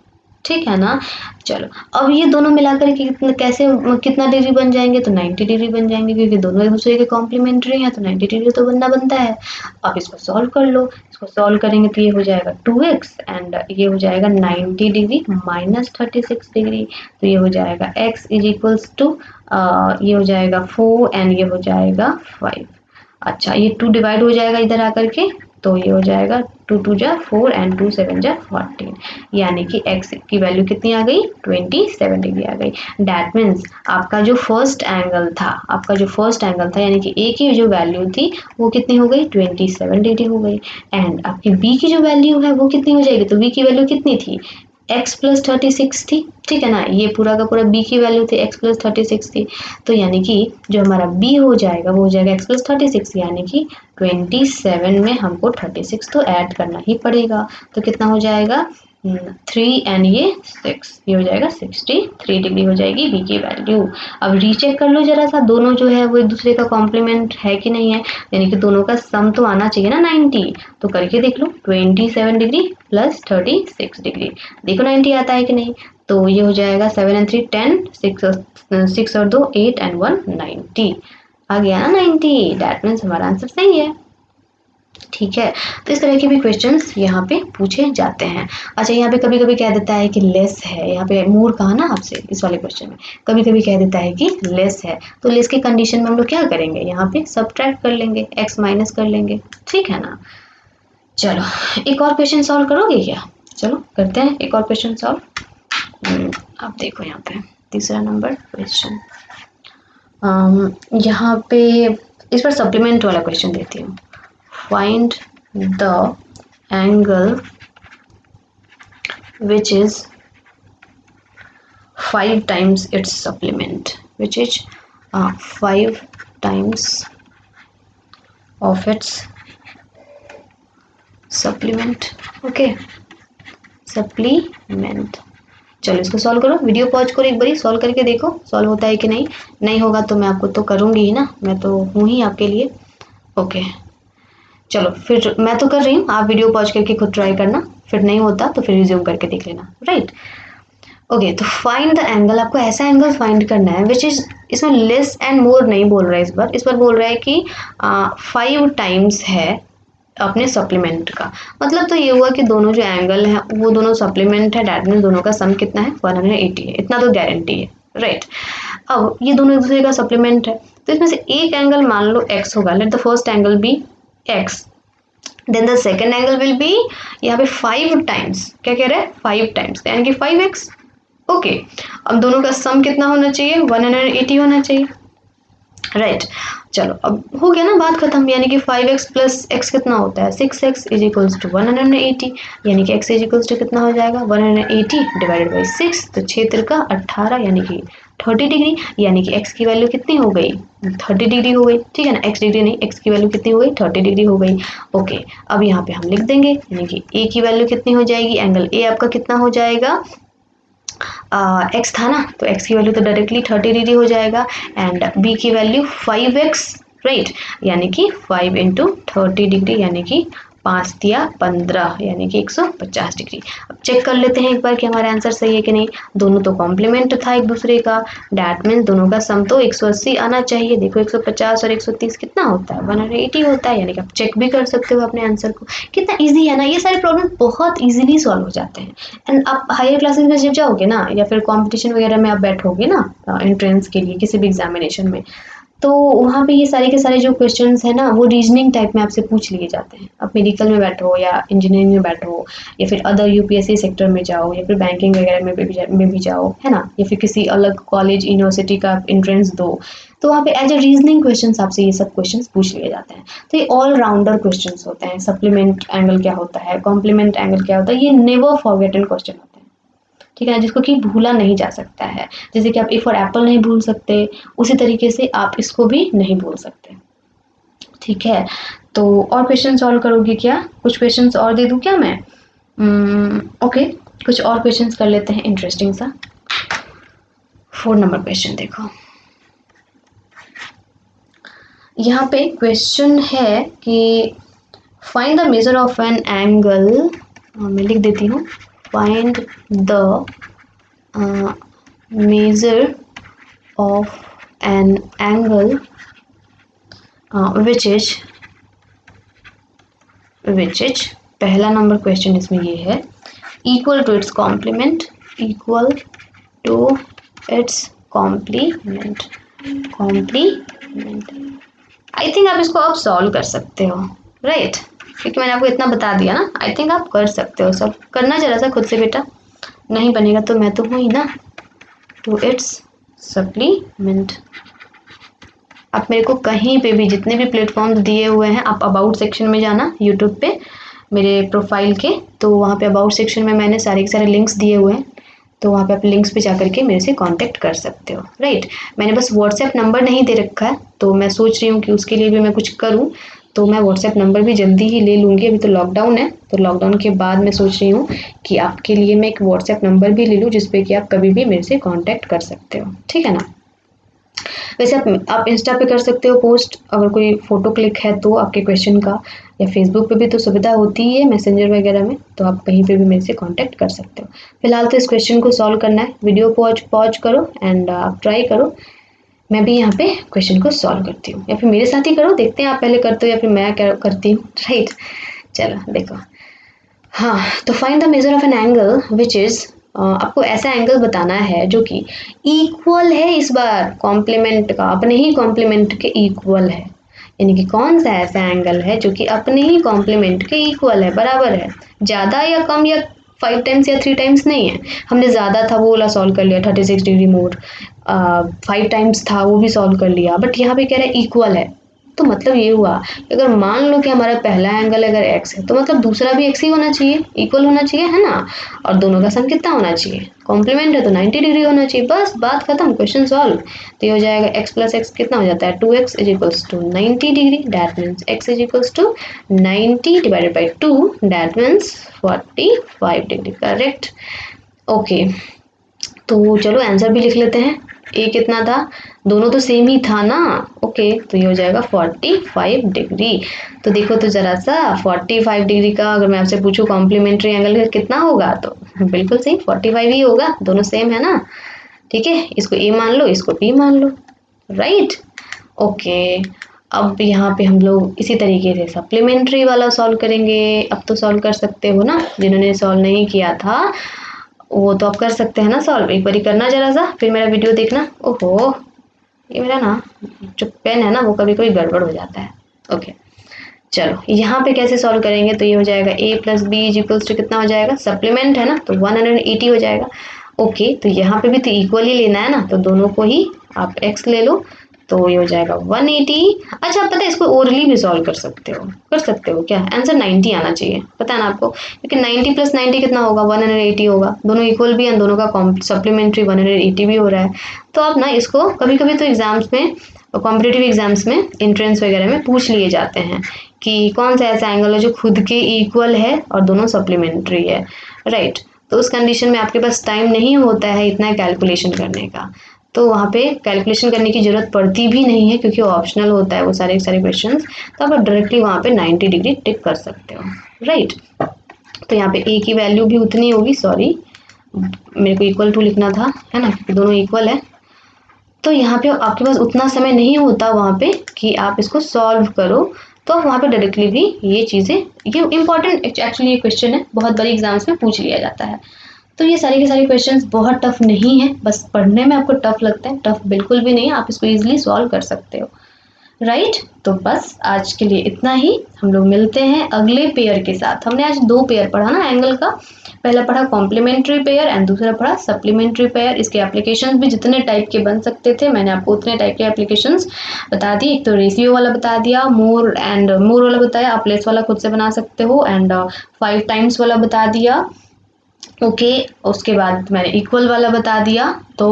S1: ठीक है ना। चलो अब ये दोनों मिलाकर के कितना डिग्री बन जाएंगे, तो 90 डिग्री बन जाएंगे, क्योंकि दोनों एक दूसरे के कॉम्प्लीमेंट्री हैं, तो 90 डिग्री तो बनता है। अब इसको सॉल्व कर लो, इसको सॉल्व करेंगे तो ये हो जाएगा 2x एंड ये हो जाएगा 90 डिग्री माइनस 36 डिग्री, तो ये हो जाएगा x इज इक्वल्स टू ये हो जाएगा 4 एंड ये हो जाएगा 5। अच्छा ये 2 डिवाइड हो जाएगा इधर आकर के, तो ये हो जाएगा 2 2 जा 4 एंड 2 7 जा 14, यानी कि x की वैल्यू कितनी आ गई 27 डिग्री आ गई। डैट मीन्स आपका जो फर्स्ट एंगल था, यानी कि a की जो वैल्यू थी वो कितनी हो गई 27 डिग्री हो गई, एंड आपकी b की जो वैल्यू है वो कितनी हो जाएगी, तो b की वैल्यू कितनी थी x प्लस 36 थी, ठीक है ना, ये पूरा का पूरा b की वैल्यू थी x प्लस 36 थी, तो यानी कि जो हमारा b हो जाएगा वो हो जाएगा x प्लस 36, यानी कि 27 में हमको 36 तो ऐड करना ही पड़ेगा, तो कितना हो जाएगा 3 एंड ये 6, ये हो जाएगा 63 डिग्री हो जाएगी b की वैल्यू। अब रीचेक कर लो जरा सा, दोनों जो है वो एक दूसरे का कॉम्प्लीमेंट है कि नहीं है, यानी कि दोनों का सम तो आना चाहिए ना 90, तो करके देख लो 27 डिग्री प्लस 36 डिग्री, देखो 90 आता है कि नहीं, तो ये हो जाएगा 7 एंड 3 10, 6 और 2 8 एंड 1 90, आ गया ना 90, डैट मीन्स हमारा आंसर सही है, ठीक है। तो इस तरह के भी क्वेश्चंस यहाँ पे पूछे जाते हैं। अच्छा यहाँ पे कभी कभी कह देता है कि लेस है, यहाँ पे मोर कहा ना आपसे इस वाले क्वेश्चन में, कभी कभी कह देता है कि लेस है, तो लेस की कंडीशन में हम लोग क्या करेंगे, यहाँ पे सब्ट्रैक्ट कर लेंगे, x माइनस कर लेंगे, ठीक है ना। चलो एक और क्वेश्चन सॉल्व करोगे क्या, चलो करते हैं एक और क्वेश्चन सॉल्व। आप देखो यहाँ पे तीसरा नंबर क्वेश्चन, यहाँ पे इस पर सप्लीमेंट वाला क्वेश्चन देती हूँ। Find the angle which is 5 times its supplement, which is 5 times of its supplement. Okay, supplement. चलो इसको सॉल्व करो, वीडियो पॉज करो, एक बारी सॉल्व करके देखो सॉल्व होता है कि नहीं। नहीं होगा तो मैं आपको तो करूँगी ही ना, मैं तो हूँ ही आपके लिए। ओके चलो फिर मैं तो कर रही हूँ, आप वीडियो पॉज करके खुद ट्राई करना, फिर नहीं होता तो फिर रिज्यूम करके देख लेना, राइट। ओके तो फाइंड द एंगल, आपको ऐसा एंगल फाइंड करना है विच इज, इसमें लेस एंड मोर नहीं बोल रहा है इस बार बोल रहा है कि 5 टाइम्स है अपने सप्लीमेंट का। मतलब तो ये हुआ कि दोनों जो एंगल है वो दोनों सप्लीमेंट है, डैट मीन दोनों का सम कितना है 180 है, इतना तो गारंटी है, राइट। अब ये दोनों एक दूसरे का सप्लीमेंट है तो इसमें से एक एंगल मान लो x होगा, let the first angle be x, then the second angle will be यहाँ पे 5 टाइम्स, क्या कह रहे हैं 5 टाइम्स यानी कि 5x। ओके अब दोनों का सम कितना होना चाहिए 180 होना चाहिए, राइट। चलो अब हो गया ना बात खत्म, यानी कि 5x प्लस x कितना होता है 6x इज इक्वल्स टू 180, यानी कि x इज इक्वल्स टू कितना हो जाएगा 180 डिवाइडेड बाई 6, तो 6 तिरका 18 यानी कि 30 डिग्री, यानी कि x की वैल्यू कितनी हो गई 30 डिग्री हो गई, ठीक है ना, x डिग्री नहीं, x की वैल्यू कितनी हो गई 30 डिग्री हो गई। ओके अब यहाँ पे हम लिख देंगे, यानी कि a की वैल्यू कितनी हो जाएगी, एंगल a आपका कितना हो जाएगा x था ना, तो x की वैल्यू तो डायरेक्टली 30 डिग्री हो जाएगा, एंड b की वैल्यू 5x, राइट, यानी कि 5 इंटू 30 डिग्री यानी कि 5 दिया 15 यानी कि 150 डिग्री। अब चेक कर लेते हैं एक बार कि हमारा आंसर सही है कि नहीं। दोनों तो कॉम्प्लीमेंट था एक दूसरे का, डैट मीन दोनों का सम तो 180 आना चाहिए। देखो 150 और 130 कितना होता है 180 होता है, यानी कि आप चेक भी कर सकते हो अपने आंसर को। कितना ईजी है ना, ये सारे प्रॉब्लम बहुत ईजिली सॉल्व हो जाते हैं। एंड आप हायर क्लासेस में जब जाओगे ना, या फिर कॉम्पिटिशन वगैरह में आप बैठोगे ना एंट्रेंस के लिए किसी भी एग्जामिनेशन में, तो वहाँ पे ये सारे के सारे जो क्वेश्चंस है ना वो रीजनिंग टाइप में आपसे पूछ लिए जाते हैं। आप मेडिकल में बैठो या इंजीनियरिंग में बैठो या फिर अदर यूपीएससी सेक्टर में जाओ या फिर बैंकिंग वगैरह में भी जाओ, है ना, या फिर किसी अलग कॉलेज यूनिवर्सिटी का एंट्रेंस दो, तो वहाँ पे एज ए रीजनिंग क्वेश्चन आपसे ये सब क्वेश्चन पूछ लिए जाते हैं। तो ये ऑल राउंडर क्वेश्चन होते हैं। सप्लीमेंट एंगल क्या होता है, कॉम्प्लीमेंट एंगल क्या होता है, ये नेवर फॉरगेटन क्वेश्चन होते हैं, ठीक है, जिसको कि भूला नहीं जा सकता है। जैसे कि आप ए फॉर एप्पल नहीं भूल सकते, उसी तरीके से आप इसको भी नहीं भूल सकते, ठीक है। तो और क्वेश्चन सॉल्व करोगे क्या, कुछ क्वेश्चंस और दे दूं क्या मैं? ओके कुछ और क्वेश्चंस कर लेते हैं इंटरेस्टिंग सा। 4 नंबर क्वेश्चन देखो, यहाँ पे क्वेश्चन है कि find the measure of an angle, मैं लिख देती हूँ, find the measure of an angle which is पहला नंबर क्वेश्चन इसमें ये है equal to its complement, equal to its complement। I think आप इसको अब सॉल्व कर सकते हो, राइट, क्योंकि मैंने आपको इतना बता दिया ना, आई थिंक आप कर सकते हो। सब करना जरा सा खुद से बेटा, नहीं बनेगा तो मैं तो हूँ ही ना। टू इट्स सप्लीमेंट, आप मेरे को कहीं पे भी जितने भी प्लेटफॉर्म्स दिए हुए हैं, आप अबाउट सेक्शन में जाना यूट्यूब पे मेरे प्रोफाइल के, तो वहाँ पे अबाउट सेक्शन में मैंने सारे के सारे लिंक्स दिए हुए हैं, तो वहाँ पे आप लिंक्स पे जाकर के मेरे से कांटेक्ट कर सकते हो, राइट। मैंने बस व्हाट्सएप नंबर नहीं दे रखा है, तो मैं सोच रही हूँ कि उसके लिए भी मैं कुछ करूँ, तो मैं व्हाट्सएप नंबर भी जल्दी ही ले लूँगी। अभी तो लॉकडाउन है, तो लॉकडाउन के बाद मैं सोच रही हूँ कि आपके लिए मैं एक व्हाट्सएप नंबर भी ले लूँ जिसपे कि आप कभी भी मेरे से कॉन्टैक्ट कर सकते हो, ठीक है ना। वैसे आप इंस्टा पे कर सकते हो पोस्ट, अगर कोई फ़ोटो क्लिक है तो आपके क्वेश्चन का, या फेसबुक पे भी तो सुविधा होती ही है मैसेंजर वगैरह में, तो आप कहीं पे भी मेरे से कांटेक्ट कर सकते हो। फिलहाल तो इस क्वेश्चन को सॉल्व करना है, वीडियो पॉज करो एंड आप ट्राई करो। मैं भी यहाँ पे क्वेश्चन को सॉल्व करती हूँ, या फिर मेरे साथ ही करो, देखते हैं आप पहले करते हो या फिर मैं करती हूँ, राइट। चलो देखो, हाँ तो find the measure of an angle which is, आपको ऐसा एंगल बताना है जो कि इक्वल है, इस बार कॉम्प्लीमेंट का, अपने ही कॉम्प्लीमेंट के इक्वल है। यानी कि कौन सा ऐसा एंगल है जो कि अपने ही कॉम्प्लीमेंट के इक्वल है, बराबर है, ज़्यादा या कम या 5 टाइम्स या 3 टाइम्स नहीं है। हमने ज़्यादा था वो वाला सॉल्व कर लिया 36 डिग्री मोर, 5 टाइम्स था वो भी सॉल्व कर लिया, बट यहाँ पे कह रहा है इक्वल है। तो मतलब ये हुआ कि अगर मान लो कि हमारा पहला एंगल अगर x है तो मतलब दूसरा भी x ही होना चाहिए, इक्वल होना चाहिए, है ना। और दोनों का सम कितना होना चाहिए, कॉम्प्लीमेंट है तो 90 डिग्री होना चाहिए, बस बात खत्म, क्वेश्चन सॉल्व। तो ये हो जाएगा x प्लस एक्स कितना हो जाता है 2x is equals to 90 degree, that means x is equals to 90 divided by 2, that means 45 degree, correct. Okay, तो चलो आंसर भी लिख लेते हैं। ए कितना था, दोनों तो सेम ही था ना। ओके, तो ये हो जाएगा 45 डिग्री। तो देखो तो जरा सा 45 डिग्री का अगर मैं आपसे पूछूं कॉम्प्लीमेंट्री एंगल कितना होगा, तो बिल्कुल सही 45 ही होगा, दोनों सेम है ना। ठीक है, इसको ए मान लो, इसको बी मान लो, राइट। ओके, अब यहाँ पे हम लोग इसी तरीके से सप्लीमेंट्री वाला सॉल्व करेंगे। अब तो सॉल्व कर सकते हो ना, जिन्होंने सॉल्व नहीं किया था वो तो आप कर सकते हैं ना सॉल्व, एक बारी करना जरा सा, फिर मेरा वीडियो देखना। ओहो, ये मेरा ना जो पेन है ना वो कभी कभी गड़बड़ हो जाता है। ओके, चलो यहाँ पे कैसे सॉल्व करेंगे, तो ये हो जाएगा a plus B is equals to कितना हो जाएगा, सप्लीमेंट है ना तो 180 हो जाएगा। ओके, तो यहाँ पे भी तो इक्वल ही लेना है ना, तो दोनों को ही आप x ले लो, तो ये हो जाएगा 180। अच्छा, पता है इसको ओरली भी सॉल्व कर सकते हो, क्या, आंसर 90 आना चाहिए, पता है ना आपको, क्योंकि 90 प्लस 90 कितना होगा 180 होगा, दोनों इक्वल भी हैं, दोनों का सप्लीमेंट्री 180 भी हो रहा है। तो आप ना इसको कभी कभी तो एग्जाम्स में, कॉम्पिटेटिव एग्जाम्स में, एंट्रेंस वगैरह में पूछ लिए जाते हैं कि कौन सा ऐसा एंगल है जो खुद के इक्वल है और दोनों सप्लीमेंट्री है, राइट। तो उस कंडीशन में आपके पास टाइम नहीं होता है इतना कैलकुलेशन करने का, तो वहाँ पे कैलकुलेशन करने की ज़रूरत पड़ती भी नहीं है क्योंकि ऑप्शनल होता है वो सारे क्वेश्चंस। तो आप डायरेक्टली वहाँ पे 90 डिग्री टिक कर सकते हो, राइट। तो यहाँ पे ए की वैल्यू भी उतनी होगी, सॉरी मेरे को इक्वल टू लिखना था, है ना, क्योंकि दोनों इक्वल है। तो यहाँ पे आपके पास उतना समय नहीं होता वहाँ पे कि आप इसको सॉल्व करो, तो वहाँ पे डायरेक्टली भी ये चीज़ें, ये इंपॉर्टेंट एक्चुअली ये क्वेश्चन है, बहुत बारी एग्जाम्स में पूछ लिया जाता है। तो ये सारे के सारे क्वेश्चंस बहुत टफ नहीं है, बस पढ़ने में आपको टफ लगता है, टफ बिल्कुल भी नहीं है, आप इसको इजीली सॉल्व कर सकते हो, राइट। तो बस आज के लिए इतना ही, हम लोग मिलते हैं अगले पेयर के साथ। हमने आज 2 पेयर पढ़ा ना एंगल का, पहला पढ़ा कॉम्प्लीमेंट्री पेयर एंड दूसरा पढ़ा सप्लीमेंट्री पेयर। इसके एप्लीकेशंस भी जितने टाइप के बन सकते थे मैंने आपको उतने टाइप के एप्लीकेशंस बता दिए। एक तो रेशियो वाला बता दिया, मोर वाला बताया, आप लेस वाला खुद से बना सकते हो, एंड 5 टाइम्स वाला बता दिया। ओके, उसके बाद मैंने इक्वल वाला बता दिया। तो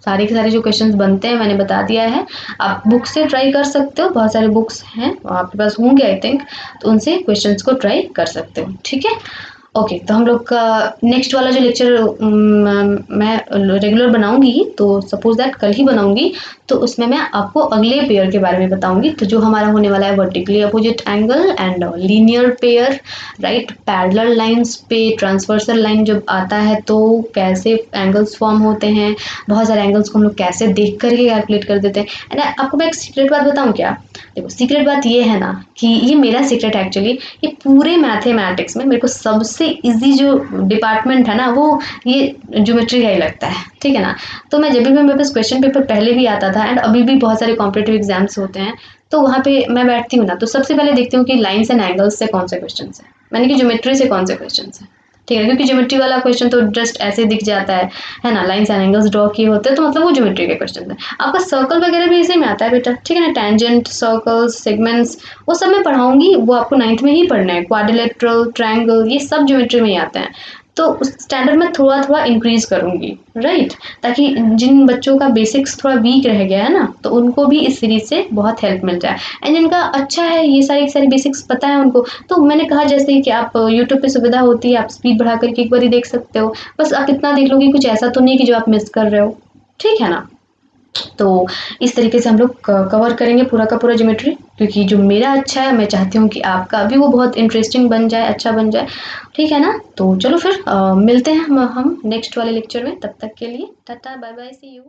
S1: सारे के सारे जो क्वेश्चंस बनते हैं मैंने बता दिया है, आप बुक से ट्राई कर सकते हो, बहुत सारे बुक्स हैं आपके पास होंगे आई थिंक, तो उनसे क्वेश्चंस को ट्राई कर सकते हो, ठीक है। ओके, तो हम लोग का नेक्स्ट वाला जो लेक्चर मैं रेगुलर बनाऊंगी, तो सपोज दैट कल ही बनाऊंगी, तो उसमें मैं आपको अगले पेयर के बारे में बताऊंगी, तो जो हमारा होने वाला है vertically opposite angle and linear pair, right. Parallel lines पे ट्रांसवर्सल लाइन जब आता है तो कैसे एंगल्स फॉर्म होते हैं, बहुत सारे एंगल्स को हम लोग कैसे देख करके कैलकुलेट कर देते हैं। एंड आपको मैं एक सीक्रेट बात बताऊँ क्या, देखो सीक्रेट बात ये है ना कि ये मेरा सीक्रेट एक्चुअली, ये पूरे मैथमेटिक्स में मेरे को सबसे इजी जो डिपार्टमेंट है ना वो ये ज्योमेट्री का ही लगता है, ठीक है ना। तो मैं जब भी मेरे पास क्वेश्चन पेपर पहले भी आता था एंड अभी भी बहुत सारे कॉम्पिटेटिव एग्जाम्स होते हैं, तो वहाँ पे मैं बैठती हूँ ना, तो सबसे पहले देखती हूँ कि लाइन्स एंड एंगल्स से कौन से क्वेश्चन है, मैंने कि ज्योमेट्री से कौन से क्वेश्चन है, ठीक है, क्योंकि ज्योमेट्री वाला क्वेश्चन तो जस्ट ऐसे दिख जाता है ना, लाइंस एंड एंगल्स ड्रॉ किए होते हैं, तो मतलब वो ज्योमेट्री के क्वेश्चन है। आपका सर्कल वगैरह भी इसी में आता है बेटा, ठीक है ना, टेंजेंट, सर्कल्स, सेगमेंट्स, वो सब मैं पढ़ाऊंगी, वो आपको 9th में ही पढ़ना है, क्वाड्रिलेटरल, ट्रायंगल, ये सब ज्योमेट्री में ही आते हैं, तो उस स्टैंडर्ड में थोड़ा थोड़ा इंक्रीज करूंगी, राइट, ताकि जिन बच्चों का बेसिक्स थोड़ा वीक रह गया है ना, तो उनको भी इस सीरीज से बहुत हेल्प मिल जाए, एंड जिनका अच्छा है ये सारी बेसिक्स पता है उनको, तो मैंने कहा जैसे कि आप यूट्यूब पे सुविधा होती है, आप स्पीड बढ़ा करके एक बार ही देख सकते हो, बस आप इतना देख लो कि कुछ ऐसा तो नहीं कि जो आप मिस कर रहे हो, ठीक है ना। तो इस तरीके से हम लोग कवर करेंगे पूरा का पूरा ज्योमेट्री, क्योंकि जो मेरा अच्छा है मैं चाहती हूँ कि आपका भी वो बहुत इंटरेस्टिंग बन जाए, अच्छा बन जाए, ठीक है ना। तो चलो फिर मिलते हैं हम नेक्स्ट वाले लेक्चर में, तब तक के लिए tata bye bye, see you.